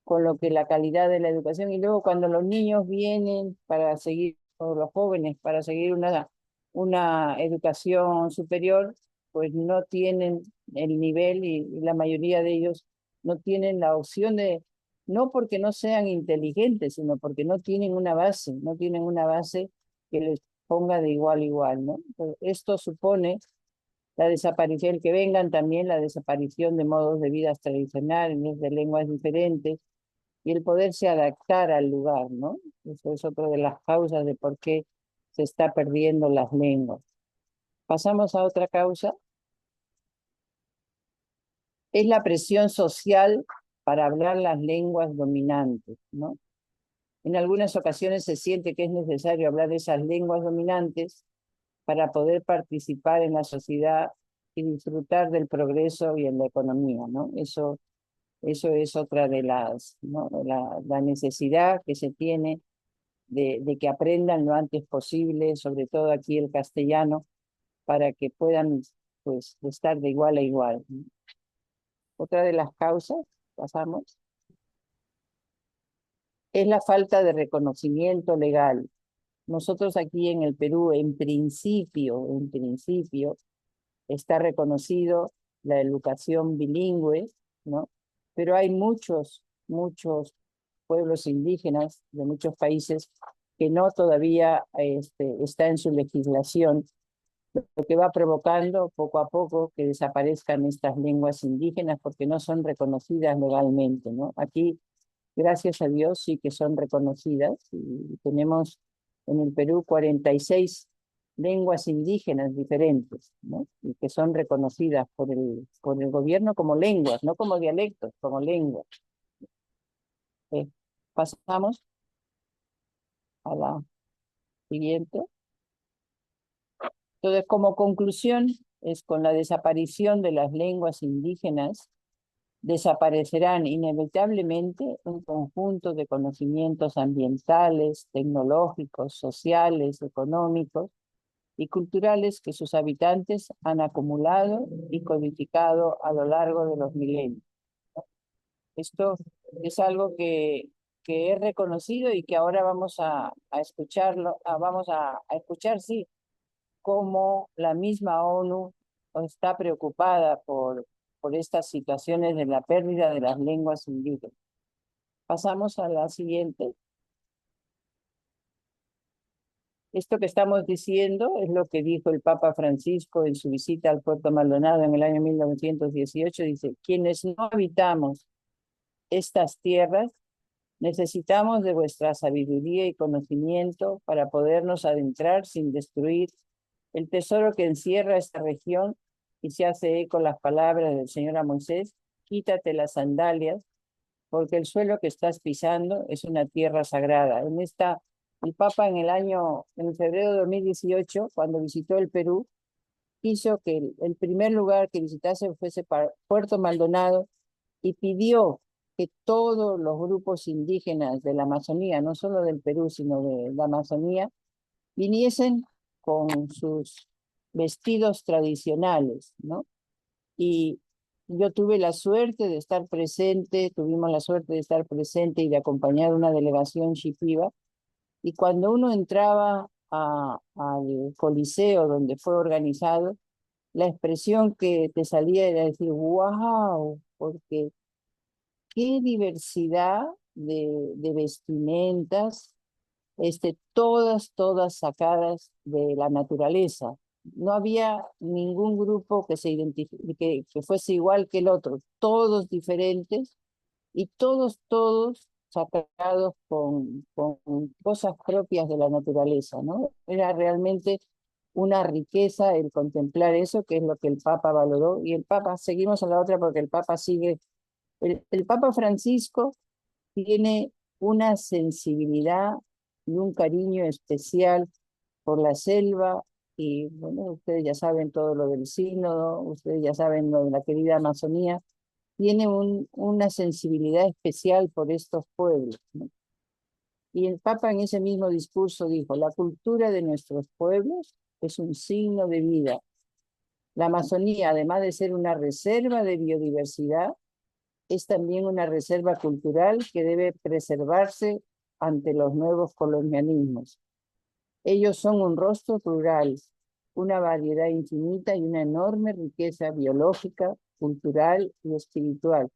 con lo que la calidad de la educación, y luego cuando los niños vienen para seguir, o los jóvenes para seguir una educación superior, pues no tienen el nivel y la mayoría de ellos no tienen la opción de, no porque no sean inteligentes, sino porque no tienen una base que les ponga de igual a igual, ¿no? Esto supone la desaparición, que vengan también la desaparición de modos de vida tradicionales, de lenguas diferentes, y el poderse adaptar al lugar, ¿no? Eso es otra de las causas de por qué se está perdiendo las lenguas. Pasamos a otra causa, es la presión social para hablar las lenguas dominantes, ¿no? En algunas ocasiones se siente que es necesario hablar esas lenguas dominantes para poder participar en la sociedad y disfrutar del progreso y en la economía, ¿no? Eso es otra de las, ¿no? La necesidad que se tiene de que aprendan lo antes posible, sobre todo aquí el castellano, para que puedan, pues, estar de igual a igual, ¿no? Otra de las causas, pasamos, es la falta de reconocimiento legal. Nosotros aquí en el Perú, en principio, está reconocido la educación bilingüe, ¿no? Pero hay muchos pueblos indígenas de muchos países que no todavía está en su legislación, lo que va provocando poco a poco que desaparezcan estas lenguas indígenas porque no son reconocidas legalmente, ¿no? Aquí, gracias a Dios, sí que son reconocidas y tenemos en el Perú 46 lenguas indígenas diferentes, ¿no? Y que son reconocidas por el gobierno como lenguas, no como dialectos, como lenguas. Pasamos a la siguiente. Entonces, como conclusión, es con la desaparición de las lenguas indígenas, desaparecerán inevitablemente un conjunto de conocimientos ambientales, tecnológicos, sociales, económicos y culturales que sus habitantes han acumulado y codificado a lo largo de los milenios. Esto es algo que es reconocido y que ahora vamos a escucharlo, vamos a escuchar, sí, cómo la misma ONU está preocupada por estas situaciones de la pérdida de las lenguas indígenas. Pasamos a la siguiente. Esto que estamos diciendo es lo que dijo el Papa Francisco en su visita al Puerto Maldonado en el año 1918. Dice, quienes no habitamos estas tierras, necesitamos de vuestra sabiduría y conocimiento para podernos adentrar sin destruir el tesoro que encierra esta región, y se hace eco las palabras del Señor a Moisés, quítate las sandalias, porque el suelo que estás pisando es una tierra sagrada. El Papa en febrero de 2018, cuando visitó el Perú, quiso que el primer lugar que visitase fuese Puerto Maldonado y pidió que todos los grupos indígenas de la Amazonía, no solo del Perú, sino de la Amazonía, viniesen con sus vestidos tradicionales, ¿no? Y yo tuve la suerte de estar presente, tuvimos la suerte de estar presente y de acompañar una delegación shipiba, y cuando uno entraba al coliseo donde fue organizado, la expresión que te salía era decir, wow, porque qué diversidad de vestimentas, todas sacadas de la naturaleza. No había ningún grupo que se identifique, que fuese igual que el otro, todos diferentes y todos sacados con cosas propias de la naturaleza, ¿no? Era realmente una riqueza el contemplar eso, que es lo que el Papa valoró, y el Papa, seguimos a la otra porque el Papa sigue, el Papa Francisco tiene una sensibilidad y un cariño especial por la selva, y bueno, ustedes ya saben todo lo del sínodo, ustedes ya saben lo de la querida Amazonía, tiene una sensibilidad especial por estos pueblos, ¿no? Y el Papa en ese mismo discurso dijo, la cultura de nuestros pueblos es un signo de vida. La Amazonía, además de ser una reserva de biodiversidad, es también una reserva cultural que debe preservarse ante los nuevos colonialismos. Ellos son un rostro plural, una variedad infinita y una enorme riqueza biológica, cultural y espiritual.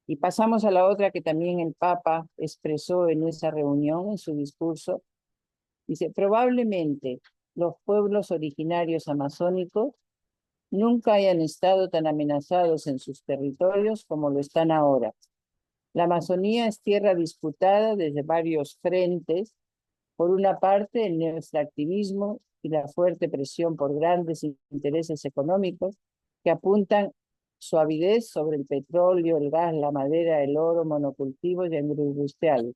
Y pasamos a la otra que también el Papa expresó en esa reunión, en su discurso. Dice, probablemente los pueblos originarios amazónicos nunca hayan estado tan amenazados en sus territorios como lo están ahora. La Amazonía es tierra disputada desde varios frentes. Por una parte, el extractivismo y la fuerte presión por grandes intereses económicos que apuntan su avidez sobre el petróleo, el gas, la madera, el oro, monocultivos y agroindustriales.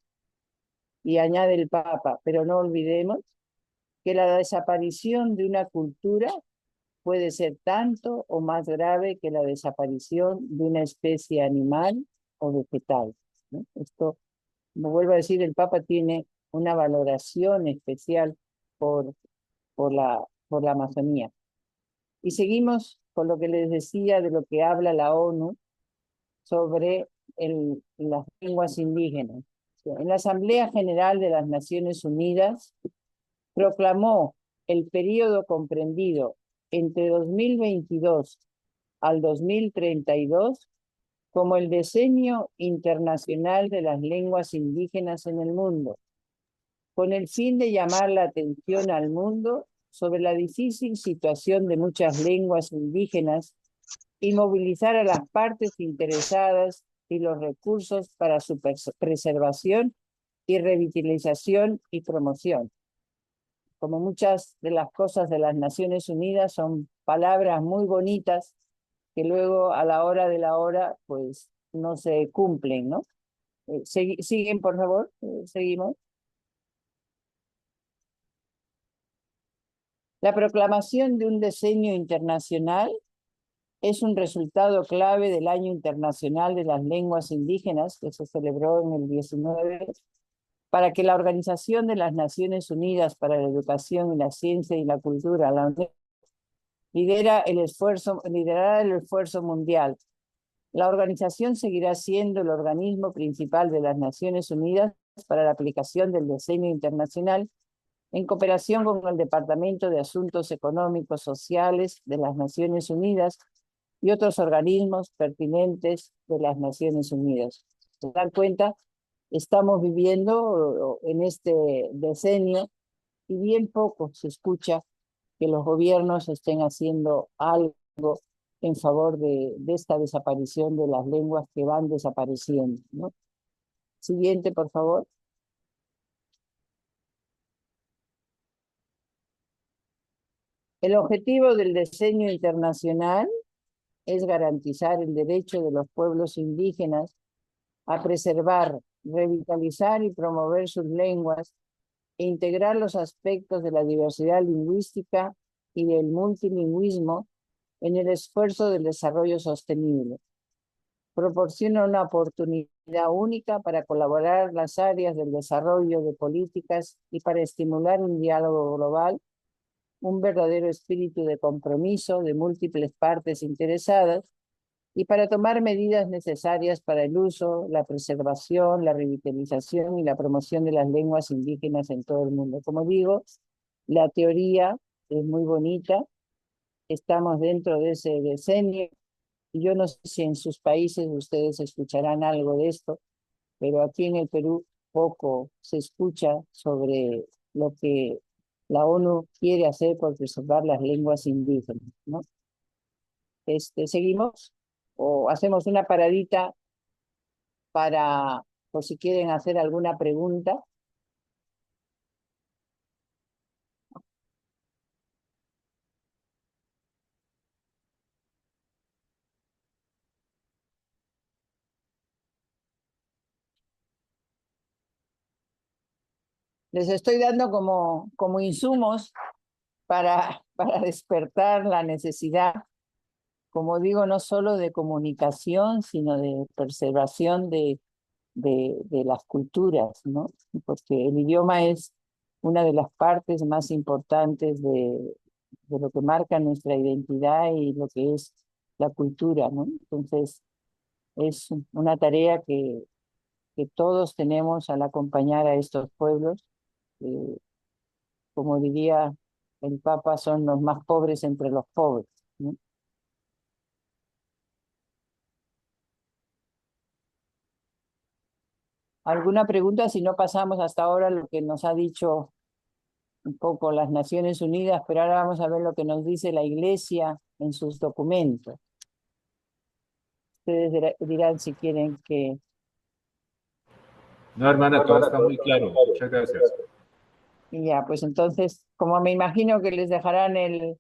Y añade el Papa, pero no olvidemos que la desaparición de una cultura puede ser tanto o más grave que la desaparición de una especie animal o vegetal, ¿no? Esto, como vuelvo a decir, el Papa tiene una valoración especial por, por la Amazonía. Y seguimos con lo que les decía de lo que habla la ONU sobre las lenguas indígenas. En la Asamblea General de las Naciones Unidas proclamó el periodo comprendido entre 2022 al 2032 como el Decenio Internacional de las Lenguas Indígenas en el mundo, con el fin de llamar la atención al mundo sobre la difícil situación de muchas lenguas indígenas y movilizar a las partes interesadas y los recursos para su preservación y revitalización y promoción. Como muchas de las cosas de las Naciones Unidas, son palabras muy bonitas que luego a la hora de la hora pues no se cumplen, ¿no? Siguen, por favor, seguimos. La proclamación de un decenio internacional es un resultado clave del Año Internacional de las Lenguas Indígenas, que se celebró en el 19, para que la Organización de las Naciones Unidas para la Educación y la Ciencia y la Cultura, la UNESCO, liderará el esfuerzo mundial. La organización seguirá siendo el organismo principal de las Naciones Unidas para la aplicación del diseño internacional en cooperación con el Departamento de Asuntos Económicos Sociales de las Naciones Unidas y otros organismos pertinentes de las Naciones Unidas. Se dan cuenta, estamos viviendo en este decenio y bien poco se escucha que los gobiernos estén haciendo algo en favor de esta desaparición de las lenguas que van desapareciendo, ¿no? Siguiente, por favor. El objetivo del diseño internacional es garantizar el derecho de los pueblos indígenas a preservar, revitalizar y promover sus lenguas e integrar los aspectos de la diversidad lingüística y del multilingüismo en el esfuerzo del desarrollo sostenible. Proporciona una oportunidad única para colaborar en las áreas del desarrollo de políticas y para estimular un diálogo global, un verdadero espíritu de compromiso de múltiples partes interesadas y para tomar medidas necesarias para el uso, la preservación, la revitalización y la promoción de las lenguas indígenas en todo el mundo. Como digo, la teoría es muy bonita, estamos dentro de ese decenio, y yo no sé si en sus países ustedes escucharán algo de esto, pero aquí en el Perú poco se escucha sobre lo que la ONU quiere hacer por preservar las lenguas indígenas, ¿no? ¿Seguimos? ¿O hacemos una paradita por si quieren hacer alguna pregunta? Les estoy dando como insumos para despertar la necesidad, como digo, no solo de comunicación, sino de preservación de las culturas, ¿no? Porque el idioma es una de las partes más importantes de lo que marca nuestra identidad y lo que es la cultura, ¿no? Entonces, es una tarea que todos tenemos al acompañar a estos pueblos. Como diría el Papa, son los más pobres entre los pobres, ¿no? ¿Alguna pregunta? Si no, pasamos hasta ahora lo que nos ha dicho un poco las Naciones Unidas, pero ahora vamos a ver lo que nos dice la Iglesia en sus documentos. Ustedes dirán si quieren que... No, hermana, todo está muy claro. Muchas gracias. Y ya, pues entonces, como me imagino que les dejarán el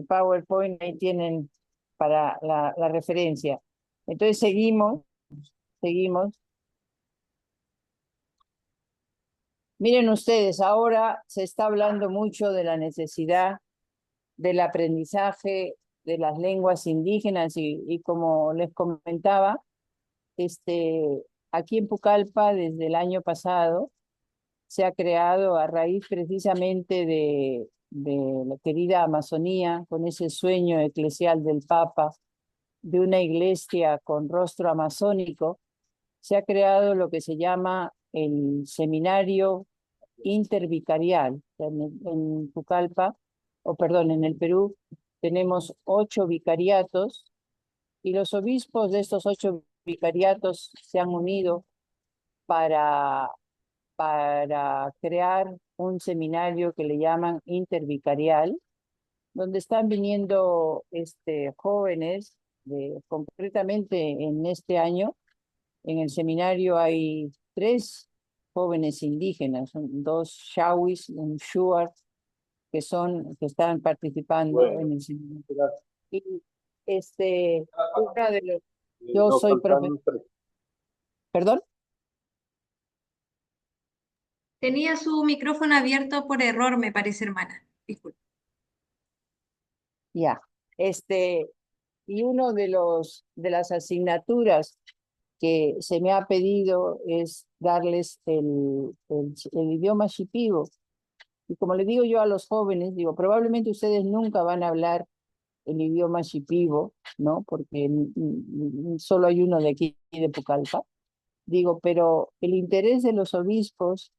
PowerPoint, ahí tienen para la referencia. Entonces seguimos. Miren ustedes, ahora se está hablando mucho de la necesidad del aprendizaje de las lenguas indígenas y como les comentaba, aquí en Pucallpa desde el año pasado se ha creado a raíz precisamente de la querida Amazonía, con ese sueño eclesial del Papa, de una iglesia con rostro amazónico, se ha creado lo que se llama el Seminario Intervicarial. En Pucallpa, o perdón, en el Perú, tenemos 8 vicariatos y los obispos de estos 8 vicariatos se han unido para crear un seminario que le llaman intervicarial, donde están viniendo jóvenes, concretamente en este año, en el seminario hay 3 jóvenes indígenas, 2 shawis, un shuar, que están participando en el seminario. Y una de los, yo soy profesor. ¿Perdón? Tenía su micrófono abierto por error, me parece, hermana. Disculpe. Ya. Y uno de las asignaturas que se me ha pedido es darles el idioma shipibo. Y como le digo yo a los jóvenes, digo, probablemente ustedes nunca van a hablar el idioma shipibo, ¿no? Porque solo hay uno de aquí de Pucallpa. Digo, pero el interés de los obispos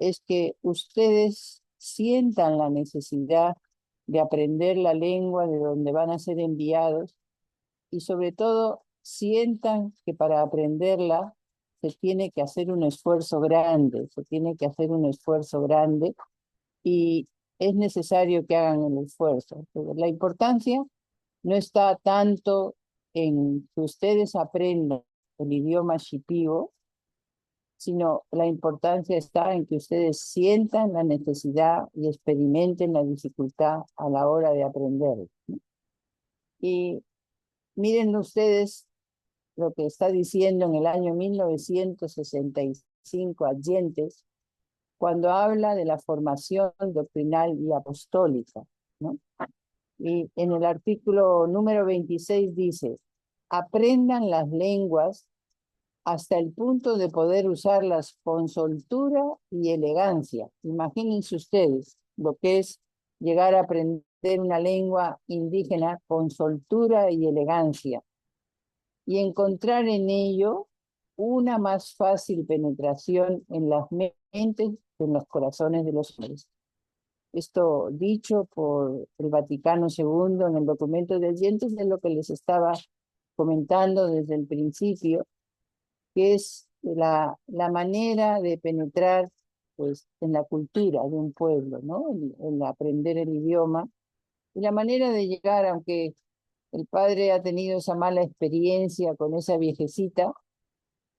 es que ustedes sientan la necesidad de aprender la lengua de donde van a ser enviados y sobre todo sientan que para aprenderla se tiene que hacer un esfuerzo grande, y es necesario que hagan el esfuerzo. Pero la importancia no está tanto en que ustedes aprendan el idioma shipibo, sino la importancia está en que ustedes sientan la necesidad y experimenten la dificultad a la hora de aprender. Y miren ustedes lo que está diciendo en el año 1965 Allentes, cuando habla de la formación doctrinal y apostólica, ¿no? Y en el artículo número 26 dice, aprendan las lenguas hasta el punto de poder usarlas con soltura y elegancia. Imagínense ustedes lo que es llegar a aprender una lengua indígena con soltura y elegancia y encontrar en ello una más fácil penetración en las mentes que en los corazones de los hombres. Esto dicho por el Vaticano II en el documento de Allentes es lo que les estaba comentando desde el principio, que es la manera de penetrar pues, en la cultura de un pueblo, ¿no? En aprender el idioma, y la manera de llegar, aunque el padre ha tenido esa mala experiencia con esa viejecita,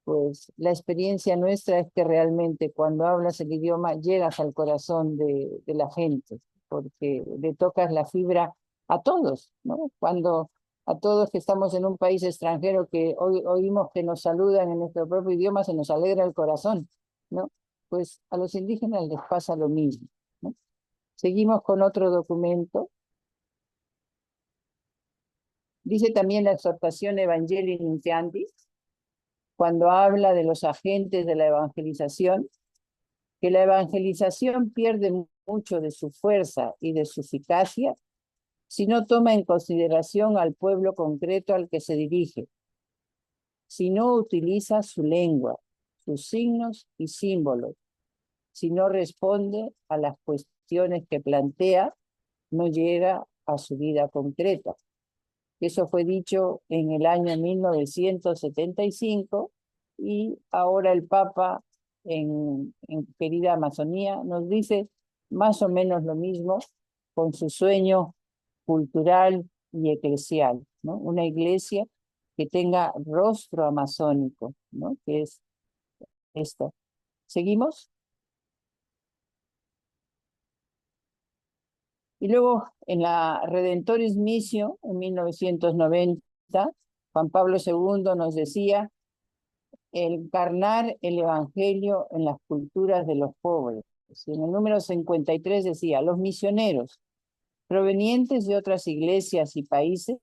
pues la experiencia nuestra es que realmente cuando hablas el idioma llegas al corazón de la gente, porque le tocas la fibra a todos, ¿no? Cuando a todos que estamos en un país extranjero que oímos que nos saludan en nuestro propio idioma, se nos alegra el corazón, ¿no? Pues a los indígenas les pasa lo mismo, ¿no? Seguimos con otro documento. Dice también la exhortación Evangelii Nuntiandis, cuando habla de los agentes de la evangelización, que la evangelización pierde mucho de su fuerza y de su eficacia si no toma en consideración al pueblo concreto al que se dirige, si no utiliza su lengua, sus signos y símbolos, si no responde a las cuestiones que plantea, no llega a su vida concreta. Eso fue dicho en el año 1975 y ahora el Papa en querida Amazonía nos dice más o menos lo mismo con su sueño cultural y eclesial, ¿no? Una iglesia que tenga rostro amazónico, ¿no? Que es esto. ¿Seguimos? Y luego en la Redentoris Missio, en 1990, Juan Pablo II nos decía: encarnar el Evangelio en las culturas de los pobres. Y en el número 53 decía: los misioneros provenientes de otras iglesias y países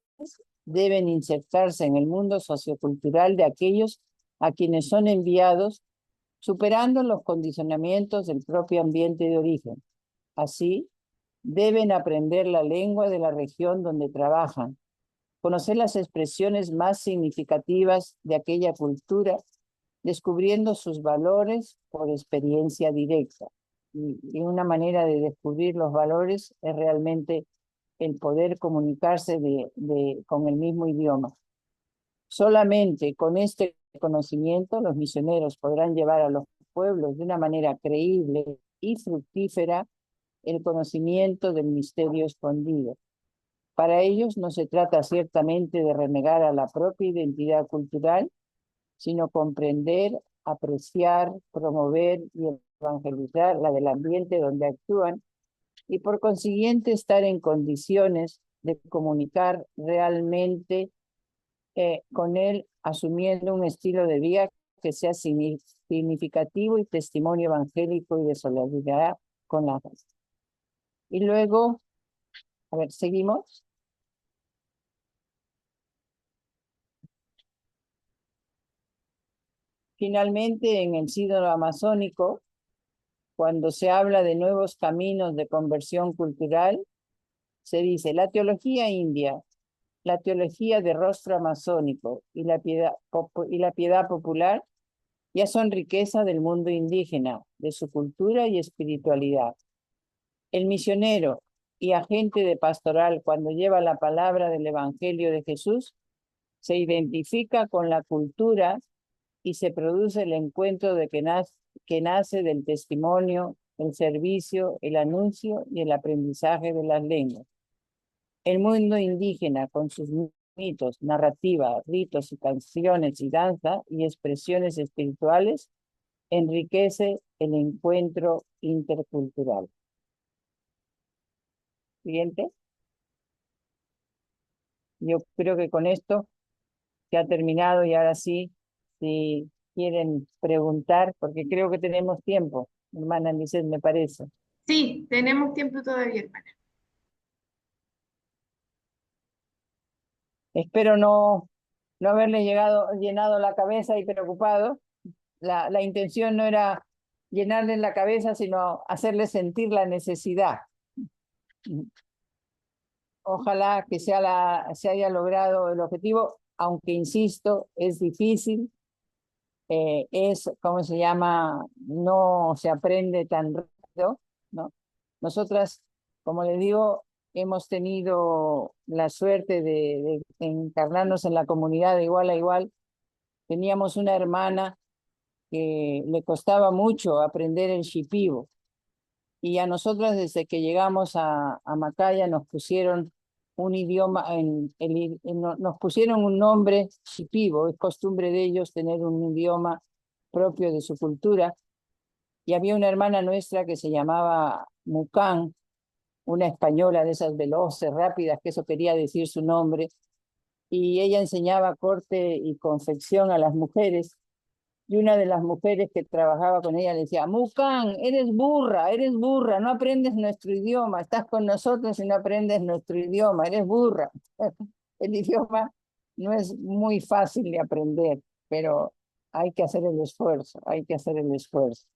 deben insertarse en el mundo sociocultural de aquellos a quienes son enviados, superando los condicionamientos del propio ambiente de origen. Así, deben aprender la lengua de la región donde trabajan, conocer las expresiones más significativas de aquella cultura, descubriendo sus valores por experiencia directa. Y una manera de descubrir los valores es realmente el poder comunicarse con el mismo idioma. Solamente con este conocimiento los misioneros podrán llevar a los pueblos de una manera creíble y fructífera el conocimiento del misterio escondido. Para ellos no se trata ciertamente de renegar a la propia identidad cultural, sino comprender, apreciar, promover y evangelizar la del ambiente donde actúan, y por consiguiente estar en condiciones de comunicar realmente con él, asumiendo un estilo de vida que sea significativo y testimonio evangélico y de solidaridad con la gente. Y luego, a ver, seguimos. Finalmente, en el sínodo amazónico, cuando se habla de nuevos caminos de conversión cultural, se dice: la teología india, la teología de rostro amazónico y la piedad popular ya son riqueza del mundo indígena, de su cultura y espiritualidad. El misionero y agente de pastoral, cuando lleva la palabra del Evangelio de Jesús, se identifica con la cultura y se produce el encuentro que nace del testimonio, el servicio, el anuncio y el aprendizaje de las lenguas. El mundo indígena, con sus mitos, narrativa, ritos y canciones y danza y expresiones espirituales, enriquece el encuentro intercultural. Siguiente. Yo creo que con esto se ha terminado, y ahora sí, si quieren preguntar, porque creo que tenemos tiempo, hermana Lisset, me parece. Sí, tenemos tiempo todavía, hermana. Espero no haberle llenado la cabeza y preocupado. La intención no era llenarle la cabeza, sino hacerle sentir la necesidad. Ojalá que se haya logrado el objetivo, aunque insisto, es difícil, ¿cómo se llama? No se aprende tan rápido, ¿no? Nosotras, como les digo, hemos tenido la suerte de encarnarnos en la comunidad de igual a igual. Teníamos una hermana que le costaba mucho aprender el shipibo, y a nosotras desde que llegamos a Macaya nos pusieron un idioma, nos pusieron un nombre shipibo. Es costumbre de ellos tener un idioma propio de su cultura, y había una hermana nuestra que se llamaba Mucán, una española de esas veloces, rápidas, que eso quería decir su nombre, y ella enseñaba corte y confección a las mujeres. Y una de las mujeres que trabajaba con ella le decía: Mucán, eres burra, no aprendes nuestro idioma, estás con nosotros y no aprendes nuestro idioma, eres burra. El idioma no es muy fácil de aprender, pero hay que hacer el esfuerzo,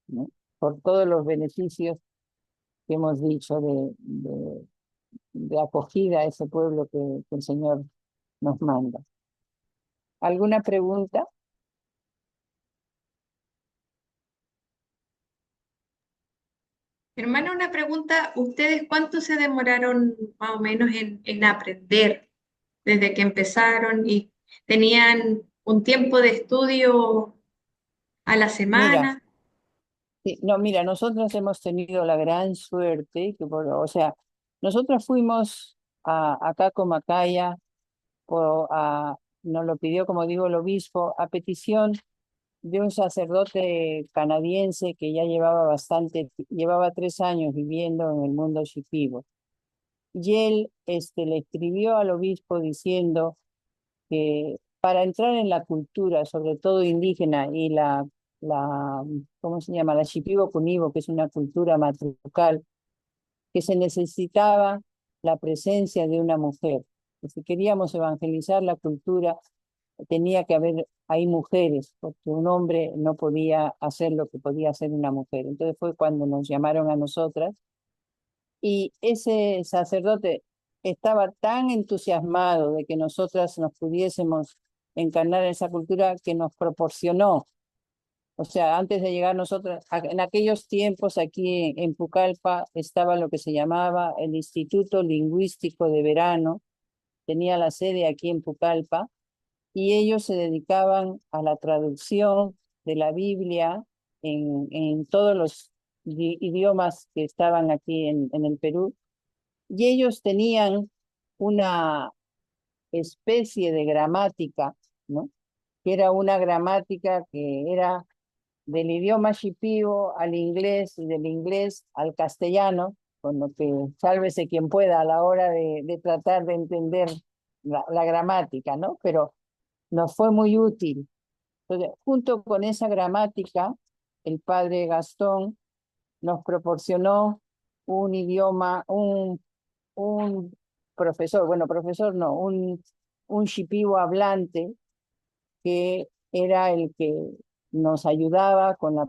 ¿no? Por todos los beneficios que hemos dicho de acogida a ese pueblo que el Señor nos manda. ¿Alguna pregunta? Hermana, una pregunta. ¿Ustedes cuánto se demoraron más o menos en aprender desde que empezaron y tenían un tiempo de estudio a la Mira, semana? sí, no, mira, nosotros hemos tenido la gran suerte, o sea, nosotros fuimos a Caco Macaya, nos lo pidió, como digo, el obispo, a petición de un sacerdote canadiense que ya llevaba 3 años viviendo en el mundo shipibo. Y él le escribió al obispo diciendo que para entrar en la cultura, sobre todo indígena, y ¿cómo se llama? La shipibo cunibo, que es una cultura matriarcal, que se necesitaba la presencia de una mujer. Que si queríamos evangelizar la cultura, tenía que haber ahí mujeres, porque un hombre no podía hacer lo que podía hacer una mujer. Entonces fue cuando nos llamaron a nosotras, y ese sacerdote estaba tan entusiasmado de que nosotras nos pudiésemos encarnar en esa cultura que nos proporcionó. O sea, antes de llegar nosotros, en aquellos tiempos aquí en Pucallpa estaba lo que se llamaba el Instituto Lingüístico de Verano, tenía la sede aquí en Pucallpa, y ellos se dedicaban a la traducción de la Biblia en todos los idiomas que estaban aquí en el Perú, y ellos tenían una especie de gramática, ¿no? Que era una gramática que era del idioma shipibo al inglés y del inglés al castellano, con lo que sálvese quien pueda a la hora de tratar de entender la gramática, ¿no? Pero nos fue muy útil. Entonces, junto con esa gramática, el padre Gastón nos proporcionó un idioma, un profesor, bueno, profesor no, un shipibo hablante que era el que nos ayudaba con la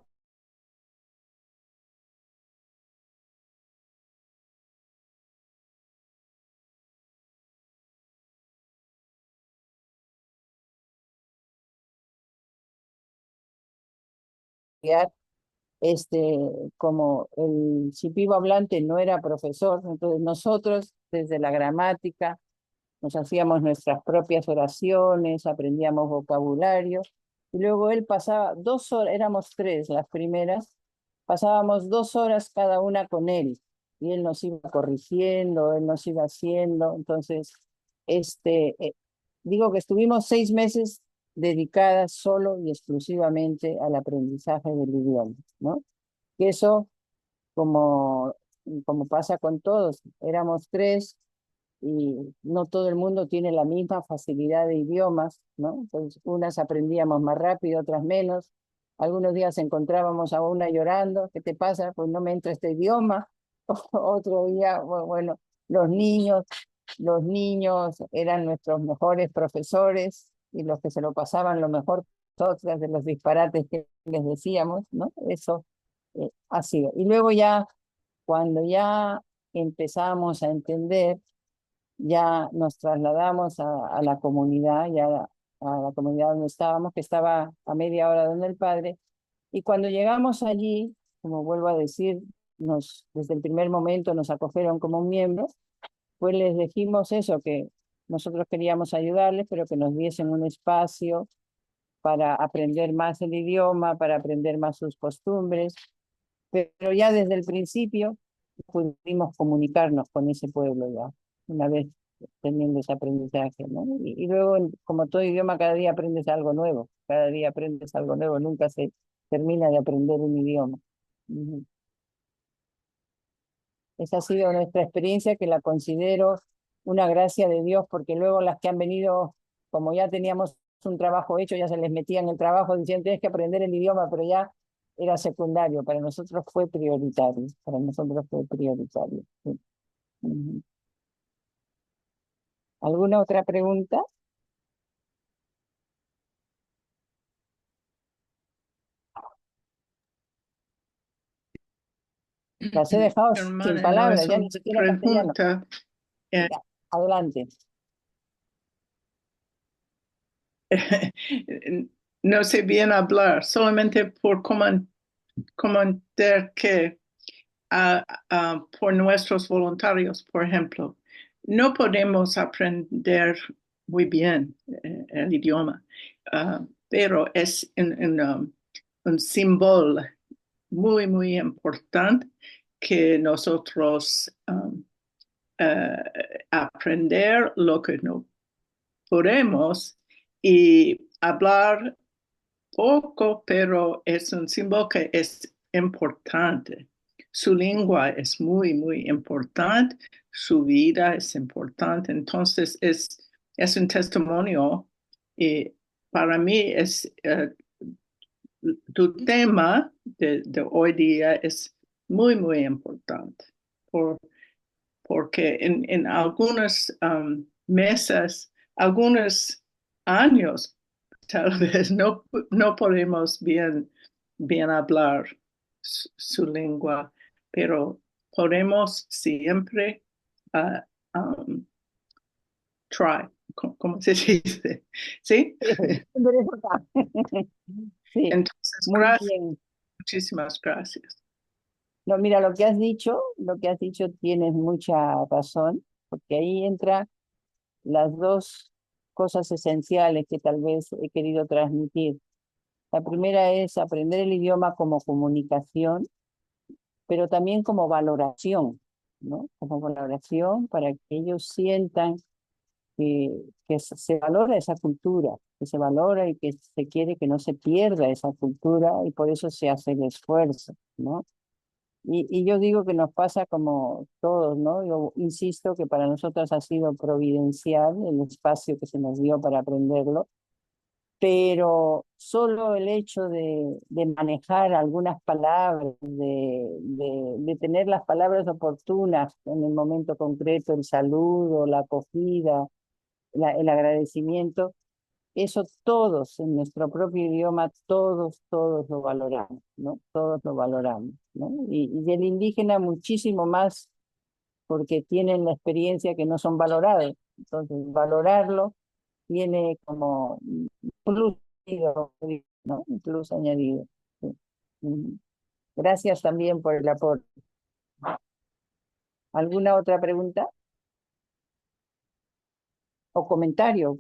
este, como el shipibo hablante no era profesor, entonces nosotros desde la gramática nos hacíamos nuestras propias oraciones, aprendíamos vocabulario, y luego él pasaba 2 horas, éramos tres las primeras, pasábamos 2 horas cada una con él, y él nos iba corrigiendo, él nos iba haciendo, entonces, digo que estuvimos 6 meses dedicadas solo y exclusivamente al aprendizaje del idioma, ¿no? Que eso, como pasa con todos, éramos tres, y no todo el mundo tiene la misma facilidad de idiomas, ¿no? Entonces, unas aprendíamos más rápido, otras menos. Algunos días encontrábamos a una llorando, ¿qué te pasa? Pues no me entra este idioma. Otro día, bueno, los niños eran nuestros mejores profesores y los que se lo pasaban lo mejor nosotras de los disparates que les decíamos, ¿no? Eso ha sido. Y luego ya, cuando ya empezamos a entender, ya nos trasladamos a la comunidad, ya a la comunidad donde estábamos, que estaba a media hora donde el padre, y cuando llegamos allí, como vuelvo a decir, desde el primer momento nos acogieron como miembros, pues les dijimos eso, que nosotros queríamos ayudarles, pero que nos diesen un espacio para aprender más el idioma, para aprender más sus costumbres, pero ya desde el principio pudimos comunicarnos con ese pueblo ya, una vez teniendo ese aprendizaje, ¿no? Y luego, como todo idioma, cada día aprendes algo nuevo, cada día aprendes algo nuevo, nunca se termina de aprender un idioma. Esa ha sido nuestra experiencia, que la considero una gracia de Dios, porque luego las que han venido, como ya teníamos un trabajo hecho, ya se les metía en el trabajo diciendo tienes que aprender el idioma, pero ya era secundario. Para nosotros fue prioritario, para nosotros fue prioritario. Sí. ¿Alguna otra pregunta? Las he dejado sin Hermana, no palabras, es ya una ni siquiera castellano. pregunta. Ya, adelante. No sé bien hablar, solamente por comentar que por nuestros voluntarios, por ejemplo, no podemos aprender muy bien el idioma, pero es un símbolo muy, muy importante que nosotros aprender lo que no podemos y hablar poco, pero es un símbolo que es importante. Su lengua es muy, muy importante, su vida es importante, entonces es un testimonio y para mí es tu tema de hoy día es muy, muy importante porque en algunos meses, algunos años, tal vez no podemos bien hablar su lengua, pero podemos siempre uh, um, try, ¿cómo se dice? ¿Sí? Sí, Entonces, muy gracias, bien. muchísimas gracias. No, mira, lo que has dicho tienes mucha razón, porque ahí entra las dos cosas esenciales que tal vez he querido transmitir. La primera es aprender el idioma como comunicación, pero también como valoración, ¿no? Como valoración para que ellos sientan que se valora esa cultura, que se valora y que se quiere que no se pierda esa cultura y por eso se hace el esfuerzo, ¿no? Y yo digo que nos pasa como todos, ¿no? Yo insisto que para nosotros ha sido providencial el espacio que se nos dio para aprenderlo, pero solo el hecho de manejar algunas palabras, de tener las palabras oportunas en el momento concreto, el saludo, la acogida, el agradecimiento, eso todos en nuestro propio idioma, todos lo valoramos, ¿no? Todos lo valoramos, ¿no? Y el indígena muchísimo más porque tienen la experiencia que no son valorados. Entonces, valorarlo tiene como un plus, ¿no? Un plus añadido. Sí. Gracias también por el aporte. ¿Alguna otra pregunta? O comentario.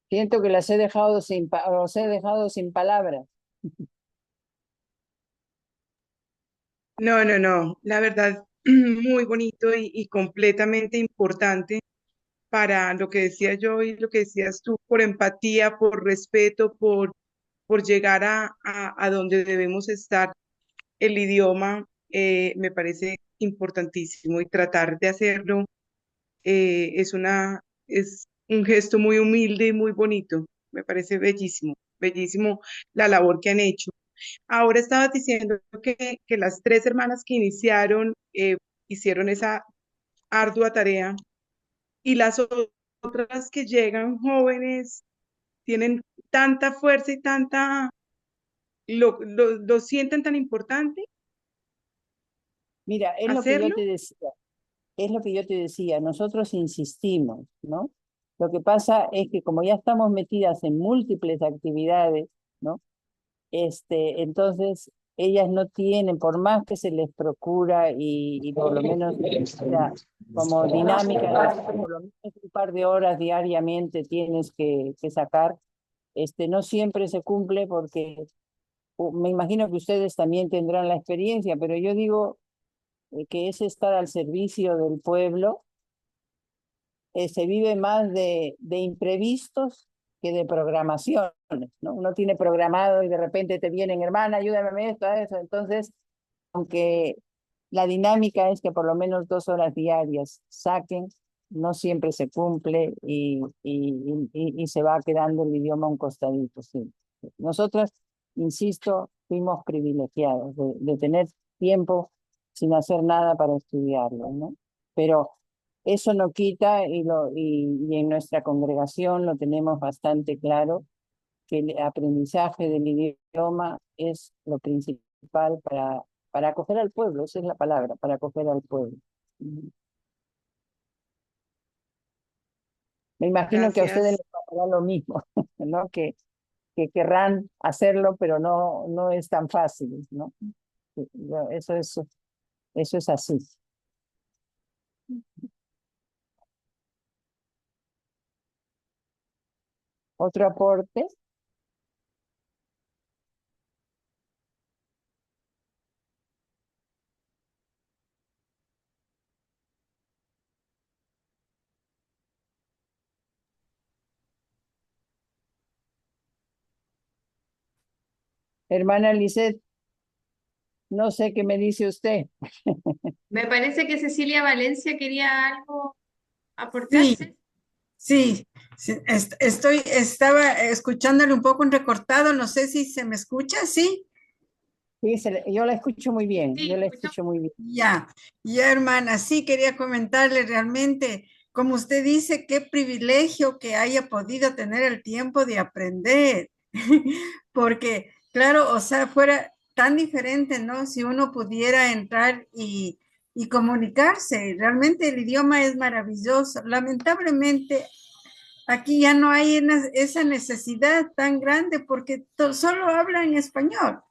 Siento que los he dejado sin palabras. No, no, no. La verdad, muy bonito y completamente importante para lo que decía yo y lo que decías tú, por empatía, por respeto, por llegar a donde debemos estar. El idioma me parece importantísimo y tratar de hacerlo es un gesto muy humilde y muy bonito. Me parece bellísimo, bellísimo la labor que han hecho. Ahora estabas diciendo que las tres hermanas que iniciaron hicieron esa ardua tarea y las otras que llegan jóvenes tienen tanta fuerza y lo sienten tan importante Mira, hacerlo. es lo que yo te decía, nosotros insistimos, ¿no? Lo que pasa es que como ya estamos metidas en múltiples actividades, ¿no? Entonces ellas no tienen, por más que se les procura y por lo menos sea como dinámica, por lo menos un par de horas diariamente tienes que sacar, no siempre se cumple porque me imagino que ustedes también tendrán la experiencia, pero yo digo que es estar al servicio del pueblo, se vive más de imprevistos que de programaciones, ¿no? Uno tiene programado y de repente te vienen, hermana, ayúdame a esto, a eso. Entonces, aunque la dinámica es que por lo menos 2 horas diarias saquen, no siempre se cumple y se va quedando el idioma a un costadito. Sí. Nosotras, insisto, fuimos privilegiados de tener tiempo sin hacer nada para estudiarlo, ¿no? Pero eso no quita, y en nuestra congregación lo tenemos bastante claro, que el aprendizaje del idioma es lo principal para acoger al pueblo, esa es la palabra, para acoger al pueblo. Me imagino que a ustedes Gracias. les pasará lo mismo, ¿no? Que querrán hacerlo, pero no es tan fácil, ¿no? Eso es Eso es así. ¿Otro aporte? Hermana Lisette, no sé qué me dice usted. Me parece que Cecilia Valencia quería algo Sí, aportarse. sí, sí, estaba escuchándole un poco en recortado, no sé si se me escucha, sí, Sí, yo la escucho muy bien, Sí, yo la escuchamos. escucho muy bien. ya, ya hermana, sí quería comentarle realmente, como usted dice, qué privilegio que haya podido tener el tiempo de aprender, porque claro, o sea, fuera tan diferente, ¿no? Si uno pudiera entrar y comunicarse, realmente el idioma es maravilloso. Lamentablemente aquí ya no hay esa necesidad tan grande porque solo hablan español,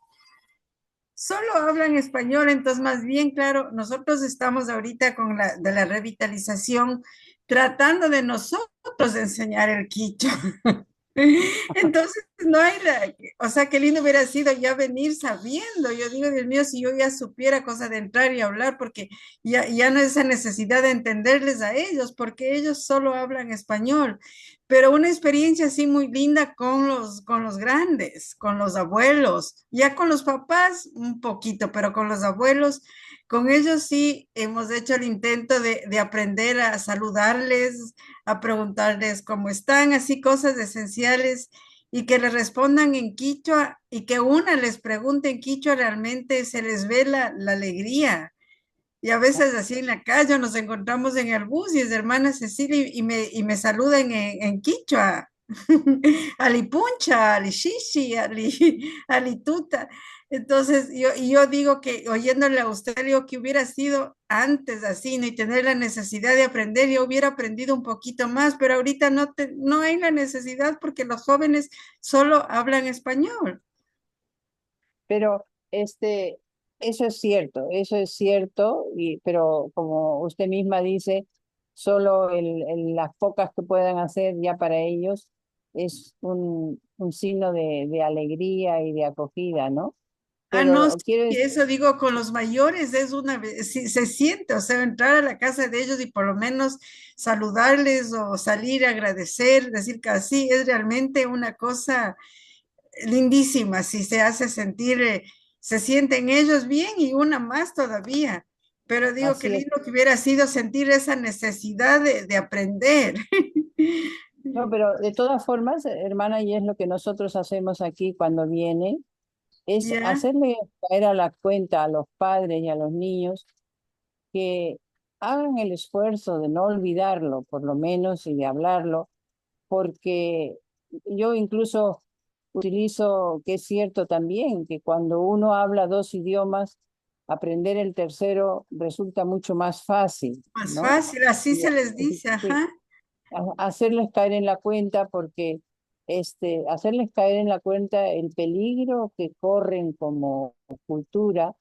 solo hablan español, entonces más bien, claro, nosotros estamos ahorita con de la revitalización tratando de nosotros enseñar el quichua. Entonces, no hay o sea, qué lindo hubiera sido ya venir sabiendo. Yo digo, Dios mío, si yo ya supiera cosa de entrar y hablar, porque ya no es esa necesidad de entenderles a ellos, porque ellos solo hablan español. Pero una experiencia así muy linda con los grandes, con los abuelos, ya con los papás un poquito, pero con los abuelos, con ellos sí hemos hecho el intento de aprender a saludarles, a preguntarles cómo están, así cosas esenciales y que les respondan en quichua y que una les pregunte en quichua, realmente se les ve la alegría. Y a veces así en la calle nos encontramos en el bus y es hermana Cecilia y me saludan en quichua. Alipuncha, alishishi, alituta. Entonces, yo digo que oyéndole a usted, digo que hubiera sido antes así, ¿no? Y tener la necesidad de aprender, yo hubiera aprendido un poquito más, pero ahorita no hay la necesidad porque los jóvenes solo hablan español. Pero eso es cierto, pero como usted misma dice, solo las pocas que puedan hacer ya para ellos es un signo de alegría y de acogida, ¿no? Ah, no, sí, Pero quiero decir, eso digo, con los mayores es sí, se siente, o sea, entrar a la casa de ellos y por lo menos saludarles o salir a agradecer, decir que así es realmente una cosa lindísima, si se hace sentir, se sienten ellos bien y una más todavía. Pero digo, qué así es. lindo que hubiera sido sentir esa necesidad de aprender. No, pero de todas formas, hermana, y es lo que nosotros hacemos aquí cuando vienen, es ¿Ya? hacerle caer a la cuenta a los padres y a los niños que hagan el esfuerzo de no olvidarlo, por lo menos, y de hablarlo, porque yo incluso utilizo, que es cierto también, que cuando uno habla dos idiomas, aprender el tercero resulta mucho más fácil, Más ¿no? fácil, así Y, se les dice, sí, ajá. hacerles caer en la cuenta porque hacerles caer en la cuenta el peligro que corren como cultura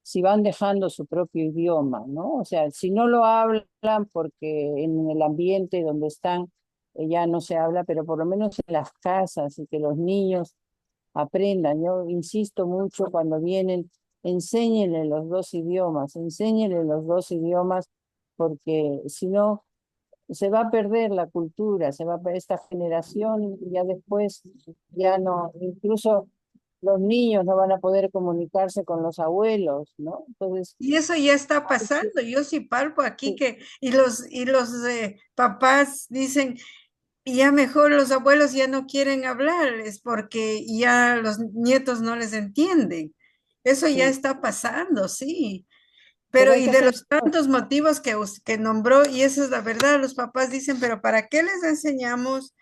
si van dejando su propio idioma, ¿no? O sea, si no lo hablan porque en el ambiente donde están ya no se habla, pero por lo menos en las casas y que los niños aprendan. Yo insisto mucho cuando vienen, enséñenle los dos idiomas, enséñenle los dos idiomas, porque si no se va a perder la cultura, se va a perder esta generación y ya después ya no, incluso los niños no van a poder comunicarse con los abuelos, ¿no? Entonces, Y eso ya está hay que- pasando. Yo sí palpo aquí sí, que, y los papás dicen, y ya mejor los abuelos ya no quieren hablar, es porque ya los nietos no les entienden. Eso ya sí, está pasando, sí. pero Pero hay y que de hacer los tantos motivos que nombró, y eso es la verdad, los papás dicen, pero ¿para qué les enseñamos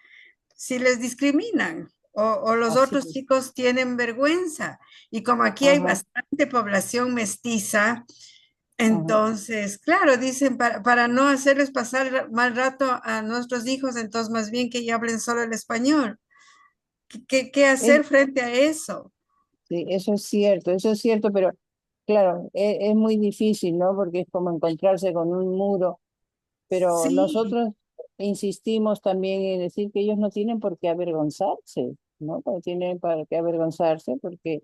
si les discriminan? O los así, otros chicos tienen vergüenza. Y como aquí hay ajá, bastante población mestiza, ajá. entonces, claro, dicen, para no hacerles pasar mal rato a nuestros hijos, entonces más bien que ya hablen solo el español. ¿Qué Es- hacer frente a eso? sí, eso es cierto, pero claro, es muy difícil, ¿no? Porque es como encontrarse con un muro, pero Sí, nosotros insistimos también en decir que ellos no tienen por qué avergonzarse, ¿no? No tienen por qué avergonzarse porque,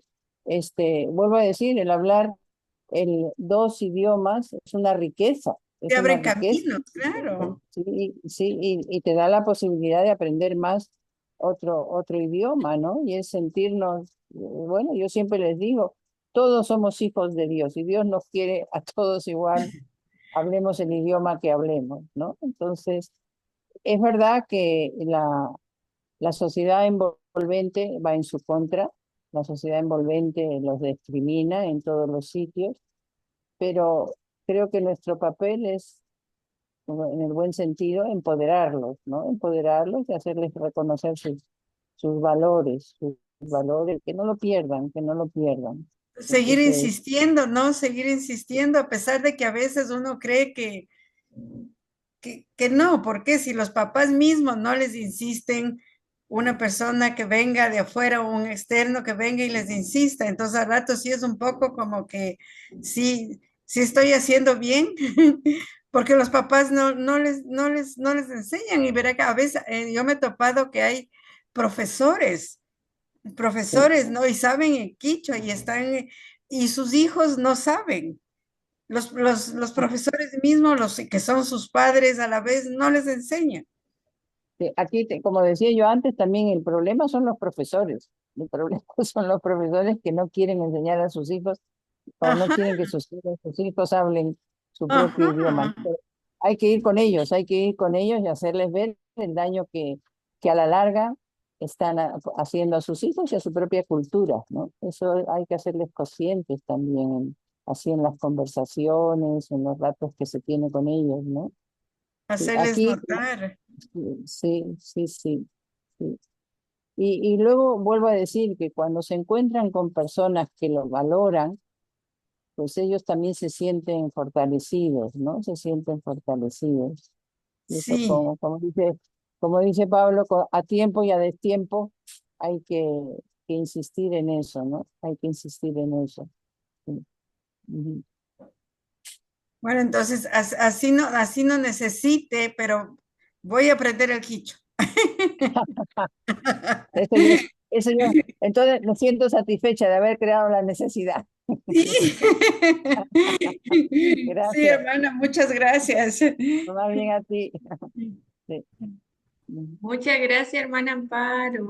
vuelvo a decir, el hablar dos idiomas te es una abren riqueza. caminos, claro. Sí, sí, y te da la posibilidad de aprender más otro idioma, ¿no? Y es sentirnos, bueno, yo siempre les digo, todos somos hijos de Dios y Dios nos quiere a todos igual, hablemos el idioma que hablemos, ¿no? Entonces, es verdad que la sociedad envolvente va en su contra, la sociedad envolvente los discrimina en todos los sitios, pero creo que nuestro papel es, en el buen sentido, empoderarlos, ¿no? Empoderarlos y hacerles reconocer sus valores, que no lo pierdan, que no lo pierdan. Seguir Entonces, insistiendo, ¿no? Seguir insistiendo, a pesar de que a veces uno cree que no, porque si los papás mismos no les insisten, una persona que venga de afuera o un externo que venga y les insista, entonces al rato sí es un poco como que sí, sí estoy haciendo bien, porque los papás no les enseñan y verá que a veces yo me he topado que hay profesores, sí, profesores, ¿no? Y saben el quichua y están, y sus hijos no saben. Los profesores mismos, los que son sus padres a la vez, no les enseñan. sí, aquí, como decía yo antes, también el problema son los profesores. El problema son los profesores que no quieren enseñar a sus hijos o no Ajá, quieren que sus hijos hablen su propio idioma. ajá. Pero hay que ir con ellos, hay que ir con ellos y hacerles ver el daño que a la larga están haciendo a sus hijos y a su propia cultura, ¿no? Eso hay que hacerles conscientes también, así en las conversaciones, en los ratos que se tiene con ellos, ¿no? Sí, Hacerles aquí, notar. sí, sí, sí, sí. Y luego vuelvo a decir que cuando se encuentran con personas que lo valoran, pues ellos también se sienten fortalecidos, ¿no? Se sienten fortalecidos. Y eso, Sí, como dice Pablo, a tiempo y a destiempo hay que insistir en eso, ¿no? Hay que insistir en eso. Sí. Ujú. bueno, entonces así no necesite, pero voy a aprender el quicho. Eso yo, entonces me siento satisfecha de haber creado la necesidad. Sí. Sí, Gracias. hermana, muchas gracias. Más bien a ti. Sí. Muchas gracias, hermana Amparo,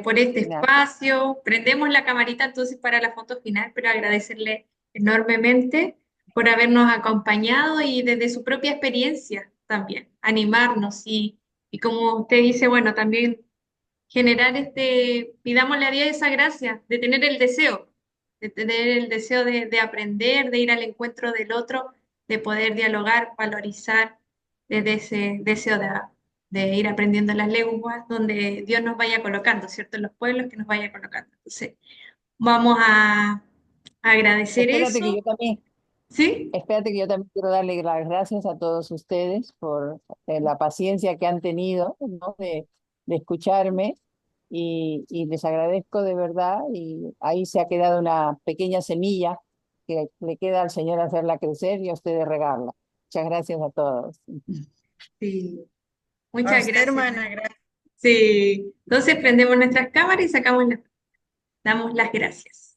por este Nada. espacio. Prendemos la camarita entonces para la foto final, pero agradecerle enormemente por habernos acompañado y desde su propia experiencia también, animarnos y como usted dice, bueno, también generar pidámosle a Dios esa gracia de tener el deseo de aprender, de ir al encuentro del otro, de poder dialogar, valorizar desde ese deseo de ir aprendiendo las lenguas donde Dios nos vaya colocando, ¿cierto? En los pueblos que nos vaya colocando. Entonces, vamos a agradecer Espérate que eso, yo también ¿sí? Espérate que yo también quiero darle las gracias a todos ustedes por la paciencia que han tenido, ¿no? De escucharme y les agradezco de verdad y ahí se ha quedado una pequeña semilla que le queda al Señor hacerla crecer y a ustedes regarla. Muchas gracias a todos. Sí. A Muchas usted, gracias. hermana, gracias. Sí. Entonces prendemos nuestras cámaras y damos las gracias.